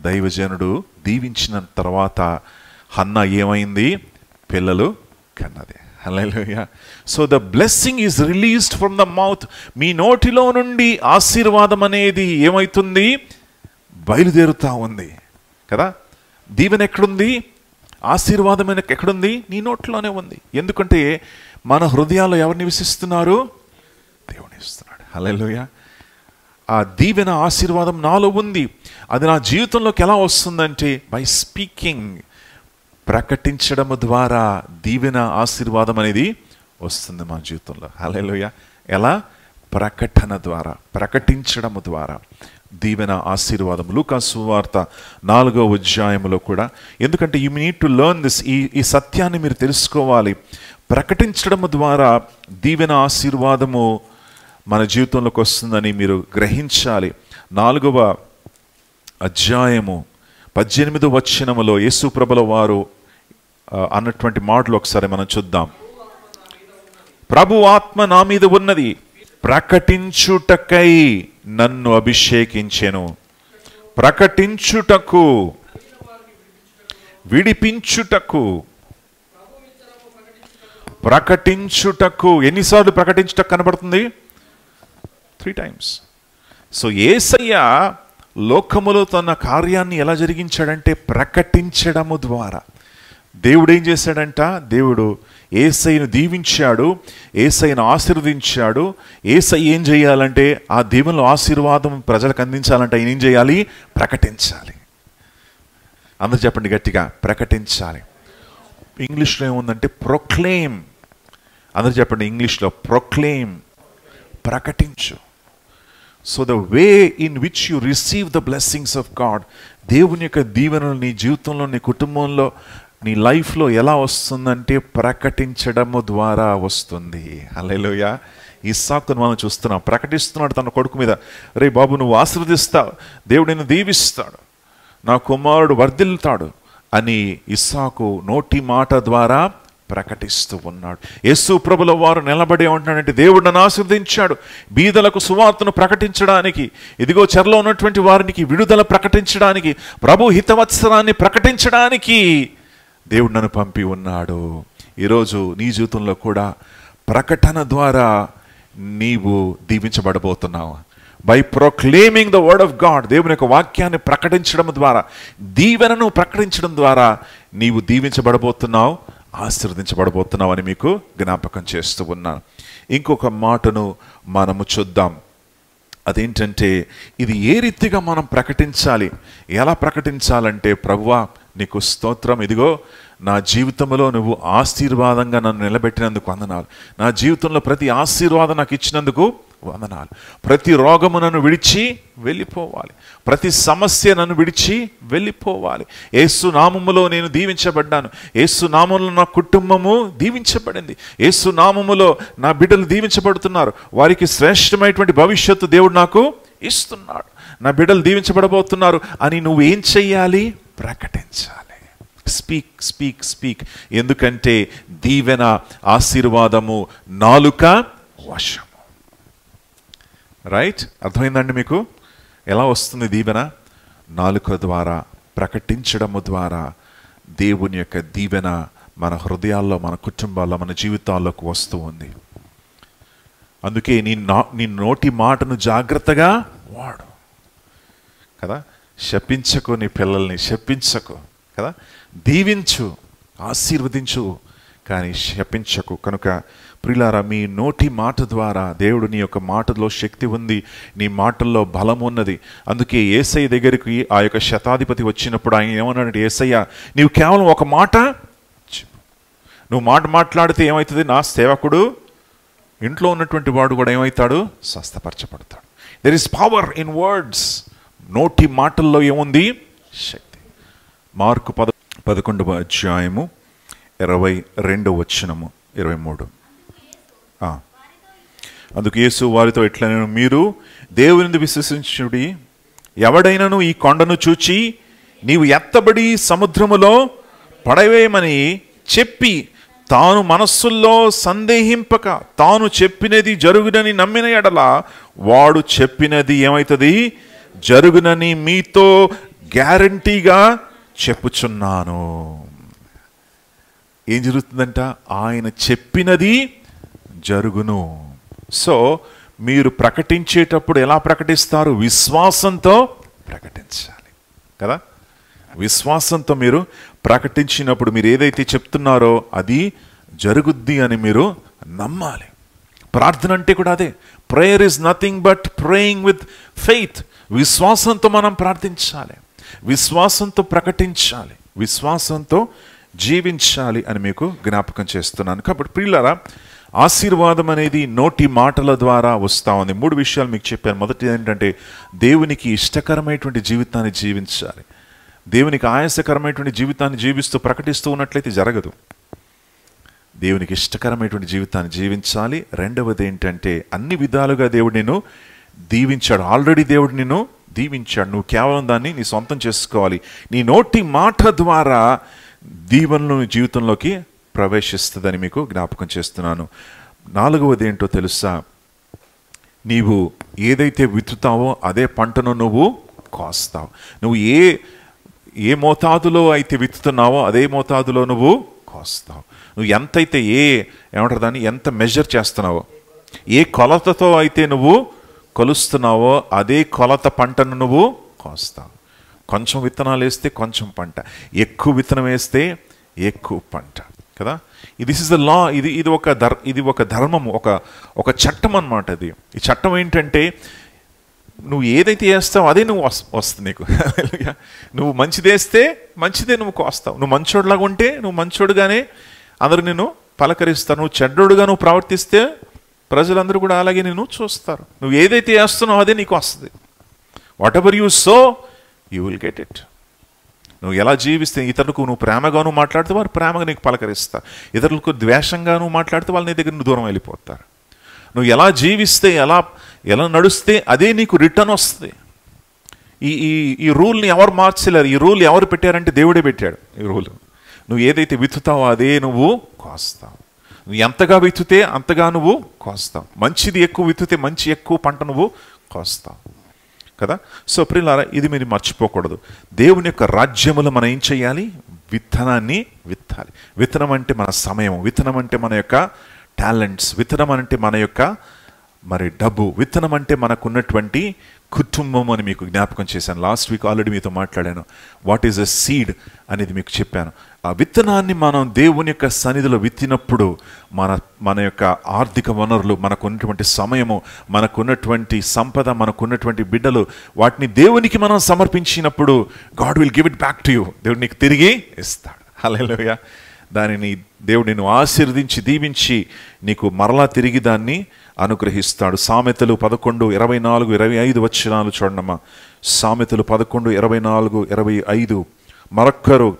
దైవజనుడు దీవించిన తర్వాత హన్నా ఏమైంది? పిల్లలు కన్నది. హల్లెలూయా. So the blessing is released from the mouth. మీ నోటిలో నుండి ఆశీర్వాదం అనేది ఏమవుతుంది? బయలుదేరుతూ ఉంది కదా. దీవెన ఎక్కడుంది? ఆశీర్వాదం ఎక్కడుంది? నీ నోట్లోనే ఉంది. ఎందుకంటే మన హృదయాల్లో ఎవరు నివసిస్తున్నారు? దేవుడు నివసిస్తున్నాడు. హల్లెలూయా. ఆ దీవెన, ఆశీర్వాదం నాలో ఉంది. అది నా జీవితంలోకి ఎలా వస్తుందంటే బై స్పీకింగ్, ప్రకటించడం ద్వారా దీవెన, ఆశీర్వాదం అనేది వస్తుంది మా జీవితంలో. హల్లెలూయా. ఎలా? ప్రకటన ద్వారా, ప్రకటించడం ద్వారా దీవెన, ఆశీర్వాదం. లూకా సువార్త 4వ అధ్యాయంలో కూడా, ఎందుకంటే you need to learn this, ఈ సత్యాన్ని మీరు తెలుసుకోవాలి. ప్రకటించడం ద్వారా దీవెన, ఆశీర్వాదము మన జీవితంలోకి వస్తుందని మీరు గ్రహించాలి. 4వ అధ్యాయము 18వ వచనములో యేసు ప్రభుల వారు అన్నటువంటి మాటలు ఒకసారి మనం చూద్దాం. ప్రభు ఆత్మ నా మీద ఉన్నది, ప్రకటించుటకై నన్ను అభిషేకించెను, ప్రకటించుటకు, విడిపించుటకు. ప్రకటించుటకు ఎన్నిసార్లు ప్రకటించుటకు కనబడుతుంది? 3 times. సో యేసయ్య లోకములో తన కార్యాన్ని ఎలా జరిగించాడంటే ప్రకటించడము ద్వారా. దేవుడు ఏం చేశాడంట? దేవుడు యేసయ్యను దీవించాడు, యేసయ్యను ఆశీర్వదించాడు. యేసయ్య ఏం చేయాలంటే ఆ దీవెనలో ఆశీర్వాదం ప్రజలకు అందించాలంటే ఆయన ఏం చేయాలి? ప్రకటించాలి. అందరూ చెప్పండి గట్టిగా, ప్రకటించాలి. ఇంగ్లీష్లో ఏముందంటే ప్రొక్లెయిమ్. అందరూ చెప్పండి ఇంగ్లీష్లో, ప్రొక్లెయిమ్, ప్రకటించు. So the way in which you receive the blessings of God, దేవుని యొక్క దీవెనలు నీ జీవితంలో, నీ కుటుంబంలో, నీ లైఫ్లో ఎలా వస్తుందంటే ప్రకటించడము ద్వారా వస్తుంది. హల్లెలూయా. ఇస్సాకును మనం చూస్తున్నాం, ప్రకటిస్తున్నాడు తన కొడుకు మీద, రే బాబు నువ్వు ఆశీర్వదిస్తావు, దేవుడు నిన్ను దీవిస్తాడు, నా కుమారుడు వర్ధిల్లుతాడు అని ఇస్సాకు నోటి మాట ద్వారా ప్రకటిస్తూ ఉన్నాడు. యేసు ప్రభుల వారు నిలబడి ఉంటున్నాడంటే దేవుడు నన్ను ఆశీర్వదించాడు, బీదలకు సువార్తను ప్రకటించడానికి, ఇదిగో చెరలో ఉన్నటువంటి వారికి విడుదల ప్రకటించడానికి, ప్రభు హితవత్సరాన్ని ప్రకటించడానికి దేవుడు నన్ను పంపి ఉన్నాడు. ఈరోజు నీ జీవితంలో కూడా ప్రకటన ద్వారా నీవు దీవించబడబోతున్నావు. By proclaiming the word of God, దేవుని యొక్క వాక్యాన్ని ప్రకటించడం ద్వారా, దీవెనను ప్రకటించడం ద్వారా నీవు దీవించబడబోతున్నావు, ఆశీర్వదించబడబోతున్నావు అని మీకు జ్ఞాపకం చేస్తూ ఉన్నాను. ఇంకొక మాటను మనము చూద్దాం. అదేంటంటే ఇది ఏ రీతిగా మనం ప్రకటించాలి, ఎలా ప్రకటించాలంటే, ప్రభువా నీకు స్తోత్రం, ఇదిగో నా జీవితంలో నువ్వు ఆశీర్వాదంగా నన్ను నిలబెట్టినందుకు వందనాలు, నా జీవితంలో ప్రతి ఆశీర్వాదం నాకు ఇచ్చినందుకు వందనాలు, ప్రతి రోగము నన్ను విడిచి వెళ్ళిపోవాలి, ప్రతి సమస్య నన్ను విడిచి వెళ్ళిపోవాలి, యేసు నామములో నేను దీవించబడ్డాను, యేసు నామములో నా కుటుంబము దీవించబడింది, యేసు నామములో నా బిడ్డలు దీవించబడుతున్నారు, వారికి శ్రేష్టమైనటువంటి భవిష్యత్తు దేవుడు నాకు ఇస్తున్నాడు, నా బిడ్డలు దీవించబడబోతున్నారు అని నువ్వు ఏం చెయ్యాలి? ప్రకటించాలి. Speak speak speak. ఎందుకంటే దీవెన, ఆశీర్వాదము నాలుక వశము. రైట్? అర్థమైందండి మీకు? ఎలా వస్తుంది దీవెన? నాలుక ద్వారా, ప్రకటించడము ద్వారా దేవుని యొక్క దీవెన మన హృదయాల్లో, మన కుటుంబాల్లో, మన జీవితాల్లోకి వస్తూ ఉంది. అందుకే నీ నోటి మాటను జాగ్రత్తగా వాడు కదా. శపించకు, నీ పిల్లల్ని శపించకు కదా, దీవించు, ఆశీర్వదించు, కానీ శపించకు. కనుక ప్రియులారా, మీ నోటి మాట ద్వారా దేవుడు, నీ యొక్క మాటలో శక్తి ఉంది, నీ మాటల్లో బలం ఉన్నది. అందుకే యేసయ్య దగ్గరికి ఆ యొక్క శతాధిపతి వచ్చినప్పుడు ఆయన ఏమన్నాడంటే, యేసయ్య నీవు కేవలం ఒక మాట చెప్పు, నువ్వు మాట మాట్లాడితే ఏమవుతుంది? నా సేవకుడు ఇంట్లో ఉన్నటువంటి వాడు కూడా ఏమవుతాడు? స్వస్థపరచబడతాడు. There is power in words. నోటి మాటల్లో ఏముంది? శక్తి. మార్కు 11వ అధ్యాయము 22వ వచనము 23. అందుకు యేసు వారితో ఎట్లనెను, మీరు దేవుని విశ్వసించుడి, ఎవడైనను ఈ కొండను చూచి నీవు ఎత్తబడి సముద్రములో పడవేయమని చెప్పి తాను మనస్సుల్లో సందేహింపక తాను చెప్పినది జరుగునని నమ్మిన ఎడల వాడు చెప్పినది ఏమవుతుంది? జరుగునని మీతో గ్యారంటీగా చెప్పుచున్నాను. ఏం జరుగుతుందంట? ఆయన చెప్పినది జరుగును. సో మీరు ప్రకటించేటప్పుడు ఎలా ప్రకటిస్తారు? విశ్వాసంతో ప్రకటించాలి కదా. విశ్వాసంతో మీరు ప్రకటించినప్పుడు మీరు ఏదైతే చెప్తున్నారో అది జరుగుద్ది అని మీరు నమ్మాలి. ప్రార్థన అంటే కూడా అదే. Prayer is nothing but praying with faith. విశ్వాసంతో మనం ప్రార్థించాలి, విశ్వాసంతో ప్రకటించాలి, విశ్వాసంతో జీవించాలి అని మీకు జ్ఞాపకం చేస్తున్నాను. కాబట్టి ప్రియులారా, ఆశీర్వాదం అనేది నోటి మాటల ద్వారా వస్తూ ఉంది. 3 విషయాలు మీకు చెప్పాను. మొదటిది ఏంటంటే దేవునికి ఇష్టకరమైనటువంటి జీవితాన్ని జీవించాలి. దేవునికి ఆయాసకరమైనటువంటి జీవితాన్ని జీవిస్తూ ప్రకటిస్తూ ఉన్నట్లయితే జరగదు. దేవునికి ఇష్టకరమైనటువంటి జీవితాన్ని జీవించాలి. రెండవది ఏంటంటే అన్ని విధాలుగా దేవుడు నిన్ను దీవించాడు. ఆల్రెడీ దేవుడు నిన్ను దీవించాడు. నువ్వు కేవలం దాన్ని నీ సొంతం చేసుకోవాలి. నీ నోటి మాట ద్వారా దీవెనలు నీ జీవితంలోకి ప్రవేశిస్తుందని మీకు జ్ఞాపకం చేస్తున్నాను. 4వది ఏంటో తెలుసా? నీవు ఏదైతే విత్తుతావో అదే పంటను నువ్వు కోస్తావు. నువ్వు ఏ మోతాదులో అయితే విత్తుతున్నావో అదే మోతాదులో నువ్వు కోస్తావు. నువ్వు ఎంతైతే ఏమంటారు దాన్ని, ఎంత మెజర్ చేస్తున్నావో, ఏ కొలతతో అయితే నువ్వు కొలుస్తున్నావో అదే కొలత పంటను నువ్వు కోస్తావు. కొంచెం విత్తనాలు వేస్తే కొంచెం పంట, ఎక్కువ విత్తనం వేస్తే ఎక్కువ పంట కదా. This is the law. ఇది ఒక ధర్మము, ఒక చట్టం అన్నమాట. ఈ చట్టం ఏంటంటే నువ్వు ఏదైతే వేస్తావు అదే నువ్వు వస్తుంది నీకు. నువ్వు మంచిది వేస్తే మంచిదే నువ్వు కోస్తావు. నువ్వు మంచోడులాగా ఉంటే నువ్వు మంచోడుగానే అందరూ నిన్ను పలకరిస్తారు. నువ్వు చెడ్డోడుగా నువ్వు ప్రవర్తిస్తే ప్రజలందరూ కూడా అలాగే నిన్ను చూస్తారు. నువ్వు ఏదైతే వేస్తున్నావు అదే నీకు వస్తుంది. What ever you so you will get it. నువ్వు ఎలా జీవిస్తే, ఇతరులకు నువ్వు ప్రేమగాను మాట్లాడితే వారు ప్రేమగా నీకు పలకరిస్తారు. ఇతరులకు ద్వేషంగా నువ్వు మాట్లాడితే వాళ్ళ నీ దగ్గర దూరం వెళ్ళిపోతారు. నువ్వు ఎలా జీవిస్తే, ఎలా నడుస్తే అదే నీకు రిటర్న్ వస్తుంది. ఈ రూల్ని ఎవరు మార్చలేరు. ఈ రూల్ ఎవరు పెట్టారంటే దేవుడే పెట్టాడు ఈ రూల్. నువ్వు ఏదైతే విత్తుతావో అదే నువ్వు కోస్తావు. నువ్వు ఎంతగా విత్తుతే అంతగా నువ్వు కోస్తావు. మంచిది ఎక్కువ విత్తుతే మంచి ఎక్కువ పంట నువ్వు కోస్తావు కదా. సో ప్రియులారా, ఇది మీరు మర్చిపోకూడదు. దేవుని యొక్క రాజ్యములో మనం ఏం చేయాలి? విత్తనాన్ని విత్తాలి. విత్తనం అంటే మన సమయం, విత్తనం అంటే మన యొక్క టాలెంట్స్, విత్తనం అంటే మన యొక్క డబ్బు, విత్తనం అంటే మనకున్నటువంటి కుటుంబం అని మీకు జ్ఞాపకం చేశాను. లాస్ట్ వీక్ ఆల్రెడీ మీతో మాట్లాడాను. వాట్ ఈజ్ ఎ సీడ్ అనేది మీకు చెప్పాను. ఆ విత్తనాన్ని మనం దేవుని యొక్క సన్నిధిలో విత్తినప్పుడు మన యొక్క ఆర్థిక వనరులు, మనకున్నటువంటి సమయము, మనకున్నటువంటి సంపద, మనకున్నటువంటి బిడ్డలు, వాటిని దేవునికి మనం సమర్పించినప్పుడు God will give it back to you. దేవుడు నీకు తిరిగి ఇస్తాడు. హల్లెలూయా. దానిని దేవుడు నిన్ను ఆశీర్వదించి దీవించి నీకు మరలా తిరిగి దాన్ని అనుగ్రహిస్తాడు. సామెతలు 11:24-25 వచనాలు చూడమ్మా. సామెతలు 11:24-25. మరొక్కరు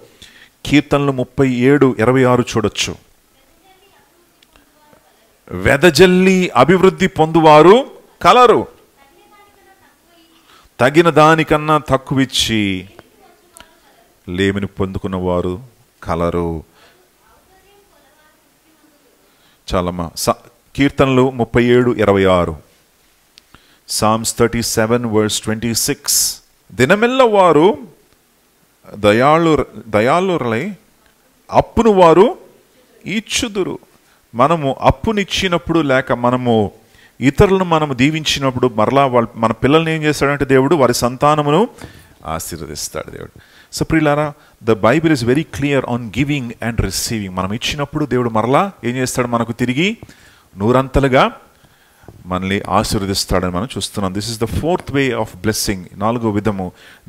కీర్తనలు 37:26 చూడొచ్చు. వెదజల్లి అభివృద్ధి పొందువారు కలరు, తగిన దానికన్నా తక్కువిచ్చి లేమిని పొందుకున్నవారు కలరు. చాలమ్మా. కీర్తనలు 37:26. Psalms 37:26. దినమెల్ల వారు దయాళురలై అప్పును వారు ఇచ్చుదురు. మనము అప్పునిచ్చినప్పుడు, లేక మనము ఇతరులను మనము దీవించినప్పుడు మరలా మన పిల్లల్ని ఏం చేస్తాడంటే దేవుడు వారి సంతానమును ఆశీర్వదిస్తాడు దేవుడు. సో ప్రియులారా, the Bible is very clear on giving and receiving. మనం ఇచ్చినప్పుడు దేవుడు మరలా ఏం చేస్తాడు? మనకు తిరిగి నూరంతలుగా మనల్ని ఆశీర్వదిస్తాడని మనం చూస్తున్నాం. This is the 4th way of blessing. 4వ విధము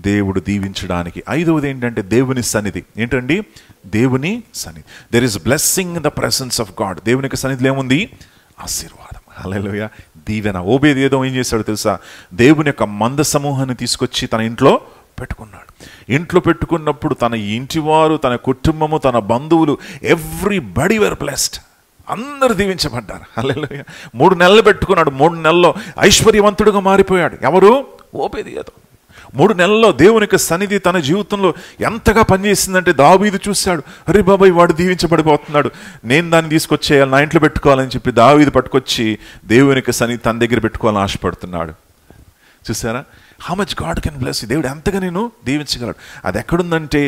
దేవుడు దీవించడానికి. 5వది ఏంటంటే దేవుని సన్నిధి. ఏంటండి? దేవుని సన్నిధి. There is blessing in the presence of God. దేవుని యొక్క సన్నిధిలో ఏముంది? ఆశీర్వాదం. హల్లెలూయా. దీవెన. ఓబేదేదో ఏం చేశాడు తెలుసా? దేవుని యొక్క మంద సమూహాన్ని తీసుకొచ్చి తన ఇంట్లో పెట్టుకున్నాడు. ఇంట్లో పెట్టుకున్నప్పుడు తన ఇంటివారు, తన కుటుంబము, తన బంధువులు, ఎవ్రీబడీ వర్ బ్లెస్డ్. అందరూ దీవించబడ్డారు. హల్లెలూయా. 3 నెలలు పెట్టుకున్నాడు. 3 నెలల్లో ఐశ్వర్యవంతుడుగా మారిపోయాడు. ఎవరు? ఓబేదేదో. 3 నెలల్లో దేవుని యొక్క సన్నిధి తన జీవితంలో ఎంతగా పనిచేసిందంటే దావీదు చూశాడు. అరే బాబాయ్, వాడు దీవించబడిపోతున్నాడు, నేను దాన్ని తీసుకొచ్చేయాలి, నా ఇంట్లో పెట్టుకోవాలని చెప్పి దావీదు పట్టుకొచ్చి దేవుని యొక్క సన్నిధి తన దగ్గర పెట్టుకోవాలని ఆశపడుతున్నాడు. చూసారా? How much God can bless you. దేవుడు ఎంతగా నేను దీవించగలడు. అది ఎక్కడుందంటే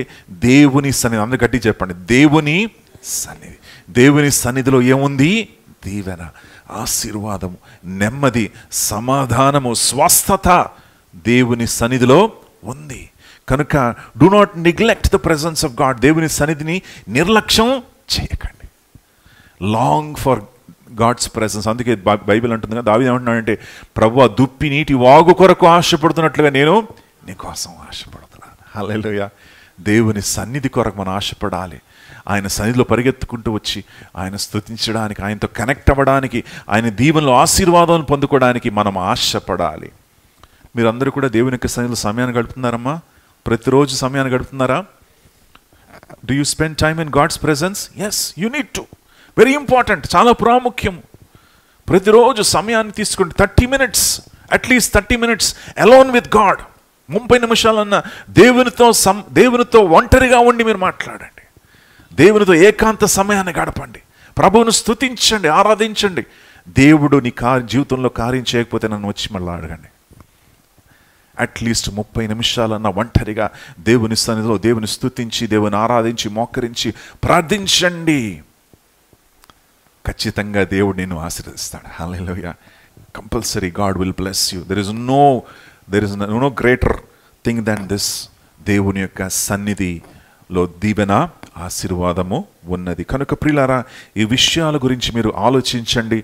దేవుని సన్నిధి. అందరూ గట్టి చెప్పండి, దేవుని సన్నిధి. దేవుని సన్నిధిలో ఏముంది? దీవెన, ఆశీర్వాదము, నెమ్మది, సమాధానము, స్వస్థత దేవుని సన్నిధిలో ఉంది. కనుక do not neglect the presence of God. దేవుని సన్నిధిని నిర్లక్ష్యం చేయకండి. Long for God's presence. అందుకే బైబిల్ అంటుంది కదా, దావీదు ఏమంటున్నాడంటే, ప్రభువా, దుప్పి నీటి వాగు కొరకు ఆశపడుతున్నట్లుగా నేను నీ కోసం ఆశపడుతున్నాను. హల్లెలూయా. దేవుని సన్నిధి కొరకు మనం ఆశపడాలి. ఆయన సన్నిధిలో పరిగెత్తుకుంటూ వచ్చి ఆయన స్తుతించడానికి, ఆయనతో కనెక్ట్ అవ్వడానికి, ఆయన దీవెనలో ఆశీర్వాదాలను పొందుకోవడానికి మనం ఆశపడాలి. మీరందరూ కూడా దేవుని యొక్క సన్నిధిలో సమయాన్ని గడుపుతున్నారమ్మా? ప్రతిరోజు సమయాన్ని గడుపుతున్నారా? Do you spend time in God's presence? Yes, you need to. Very important, చాలా ప్రాముఖ్యం. ప్రతిరోజు సమయాన్ని తీసుకుంటే 30 minutes, at least 30 minutes alone with God. 30 నిమిషాలన్నా దేవునితో ఒంటరిగా ఉండి మీరు మాట్లాడండి. దేవునితో ఏకాంత సమయాన్ని గడపండి. ప్రభువును స్తుతించండి, ఆరాధించండి. దేవుడు నీ జీవితంలో కార్యం చేయకపోతే నన్ను వచ్చి మళ్ళీ అడగండి. అట్లీస్ట్ 30 నిమిషాలన్నా ఒంటరిగా దేవుని సన్నిధిలో దేవుని స్తుతించి, దేవుని ఆరాధించి, మోకరించి ప్రార్థించండి. ఖచ్చితంగా దేవుడు నిన్ను ఆశీర్వదిస్తాడు. హల్లెలూయా. Compulsory God will bless you. There is no greater thing than this. దేవుని యొక్క సన్నిధిలో దీవెన, ఆశీర్వాదము ఉన్నది. కనుక ప్రియులారా, ఈ విషయాల గురించి మీరు ఆలోచించండి.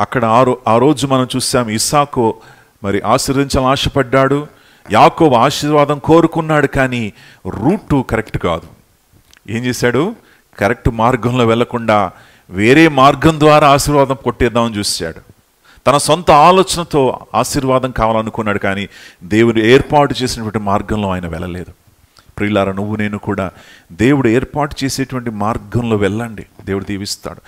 అక్కడ ఆ రోజు మనం చూసాం, ఇస్సాకు మరి ఆశీర్వదించాలని ఆశపడ్డాడు, యాకోబు ఆశీర్వాదం కోరుకున్నాడు, కానీ రూటు కరెక్ట్ కాదు. ఏం చేశాడు? కరెక్ట్ మార్గంలో వెళ్లకుండా వేరే మార్గం ద్వారా ఆశీర్వాదం కొట్టేద్దామని చూశాడు. తన సొంత ఆలోచనతో ఆశీర్వాదం కావాలనుకున్నాడు, కానీ దేవుడు ఏర్పాటు చేసినటువంటి మార్గంలో ఆయన వెళ్ళలేదు. ప్రియులారా, నువ్వు నేను కూడా దేవుడు ఏర్పాటు చేసేటువంటి మార్గంలో వెళ్ళండి. దేవుడు దీవిస్తాడు.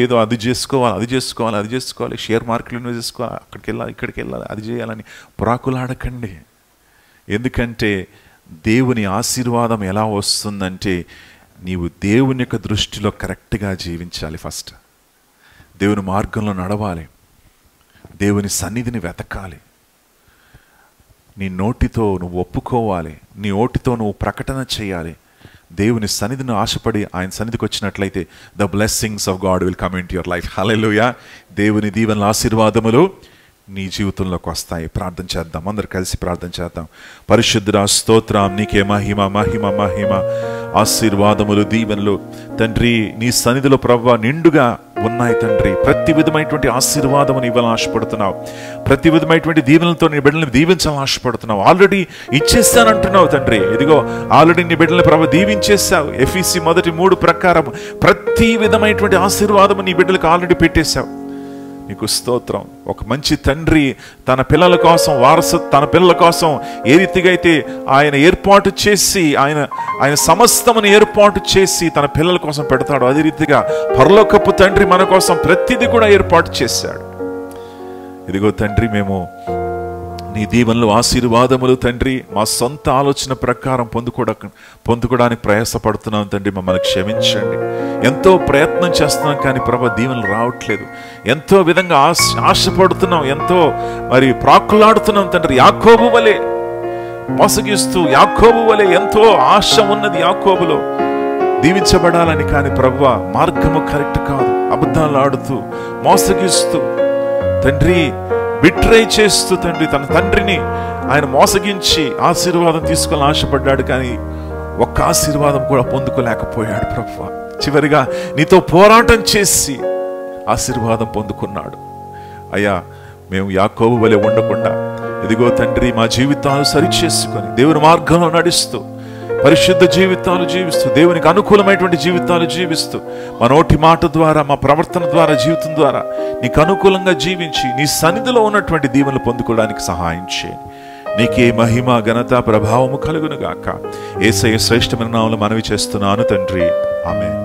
ఏదో అది చేసుకోవాలి, షేర్ మార్కెట్లో ఇన్వెస్ట్ చేసుకోవాలి, అక్కడికి వెళ్ళాలి, ఇక్కడికి వెళ్ళాలి, అది చేయాలని పురాకులాడకండి. ఎందుకంటే దేవుని ఆశీర్వాదం ఎలా వస్తుందంటే, నీవు దేవుని యొక్క దృష్టిలో కరెక్ట్గా జీవించాలి. ఫస్ట్ దేవుని మార్గంలో నడవాలి, దేవుని సన్నిధిని వెతకాలి, నీ నోటితో నువ్వు ఒప్పుకోవాలి, నీ నోటితో నువ్వు ప్రకటన చేయాలి. దేవుని సన్నిధిని ఆశపడి ఆయన సన్నిధికి వచ్చినట్లయితే the blessings of God will come in to your life. హల్లెలూయా. దేవుని దీవెనల ఆశీర్వాదములు నీ జీవితంలోకి వస్తాయి. ప్రార్థన చేద్దాం, అందరు కలిసి ప్రార్థన చేద్దాం. పరిశుద్ధుడా, స్తోత్రం, నీకే మహిమ మహిమ మహిమ, ఆశీర్వాదములు, దీవెనలు తండ్రి నీ సన్నిధిలో ప్రభువా నిండుగా ఉన్నాయి తండ్రి. ప్రతి విధమైనటువంటి ఆశీర్వాదమును ఇవ్వాలని ఆశపడుతున్నావు. ప్రతి విధమైనటువంటి దీవెనలతో నీ బిడ్డలను దీవించాలని ఆశపడుతున్నావు. ఆల్రెడీ ఇచ్చేస్తానంటున్నావు తండ్రి. ఇదిగో ఆల్రెడీ నీ బిడ్డలను ప్రభు దీవించేశావు. ఎఫెసీ 1:3 ప్రకారం ప్రతి విధమైనటువంటి ఆశీర్వాదము నీ బిడ్డలకు ఆల్రెడీ పెట్టేశావు. నీకు స్తోత్రం. ఒక మంచి తండ్రి తన పిల్లల కోసం తన పిల్లల కోసం ఏ రీతిగా అయితే ఆయన ఏర్పాటు చేసి ఆయన సమస్తమును ఏర్పాటు చేసి తన పిల్లల కోసం పెడతాడు, అదే రీతిగా పరలోకపు తండ్రి మన కోసం ప్రతిదీ కూడా ఏర్పాటు చేశాడు. ఇదిగో తండ్రి, మేము నీ దీవెనలు, ఆశీర్వాదములు తండ్రి మా సొంత ఆలోచన ప్రకారం పొందుకోవడానికి ప్రయాసపడుతున్నాం తండ్రి. మమ్మల్ని క్షమించండి. ఎంతో ప్రయత్నం చేస్తున్నాం, కానీ ప్రభు దీవెనలు రావట్లేదు. ఎంతో విధంగా ఆశపడుతున్నాం, ఎంతో మరి ప్రాకులాడుతున్నాం తండ్రి. యాకోబు వలె మోసగిస్తూ, యాకోబు వలె ఎంతో ఆశ ఉన్నది యాకోబులో దీవించబడాలని, కానీ ప్రభువా మార్గము కరెక్ట్ కాదు. అబద్ధాలు ఆడుతూ, మోసగిస్తూ తండ్రి, బిట్రై చేస్తూ తండ్రి తన తండ్రిని ఆయన మోసగించి ఆశీర్వాదం తీసుకోవాలని ఆశపడ్డాడు, కానీ ఒక్క ఆశీర్వాదం కూడా పొందుకోలేకపోయాడు ప్రభువా. చివరిగా నీతో పోరాటం చేసి ఆశీర్వాదం పొందుకున్నాడు. అయ్యా, మేము యాకోబు వలె ఉండకుండా ఇదిగో తండ్రి మా జీవితాలు సరిచేసుకొని దేవుని మార్గంలో నడుస్తూ, పరిశుద్ధ జీవితాలు జీవిస్తూ, దేవునికి అనుకూలమైనటువంటి జీవితాలు జీవిస్తూ, మా నోటి మాట ద్వారా, మా ప్రవర్తన ద్వారా, జీవితం ద్వారా నీకు అనుకూలంగా జీవించి నీ సన్నిధిలో ఉన్నటువంటి దీవెనలు పొందుకోవడానికి సహాయం చేయండి. నీకే మహిమ, ఘనత, ప్రభావము కలుగును గాక. యేసయ్య శ్రేష్టమైన నామములో మనవి చేస్తున్నాను తండ్రి. ఆమేన్.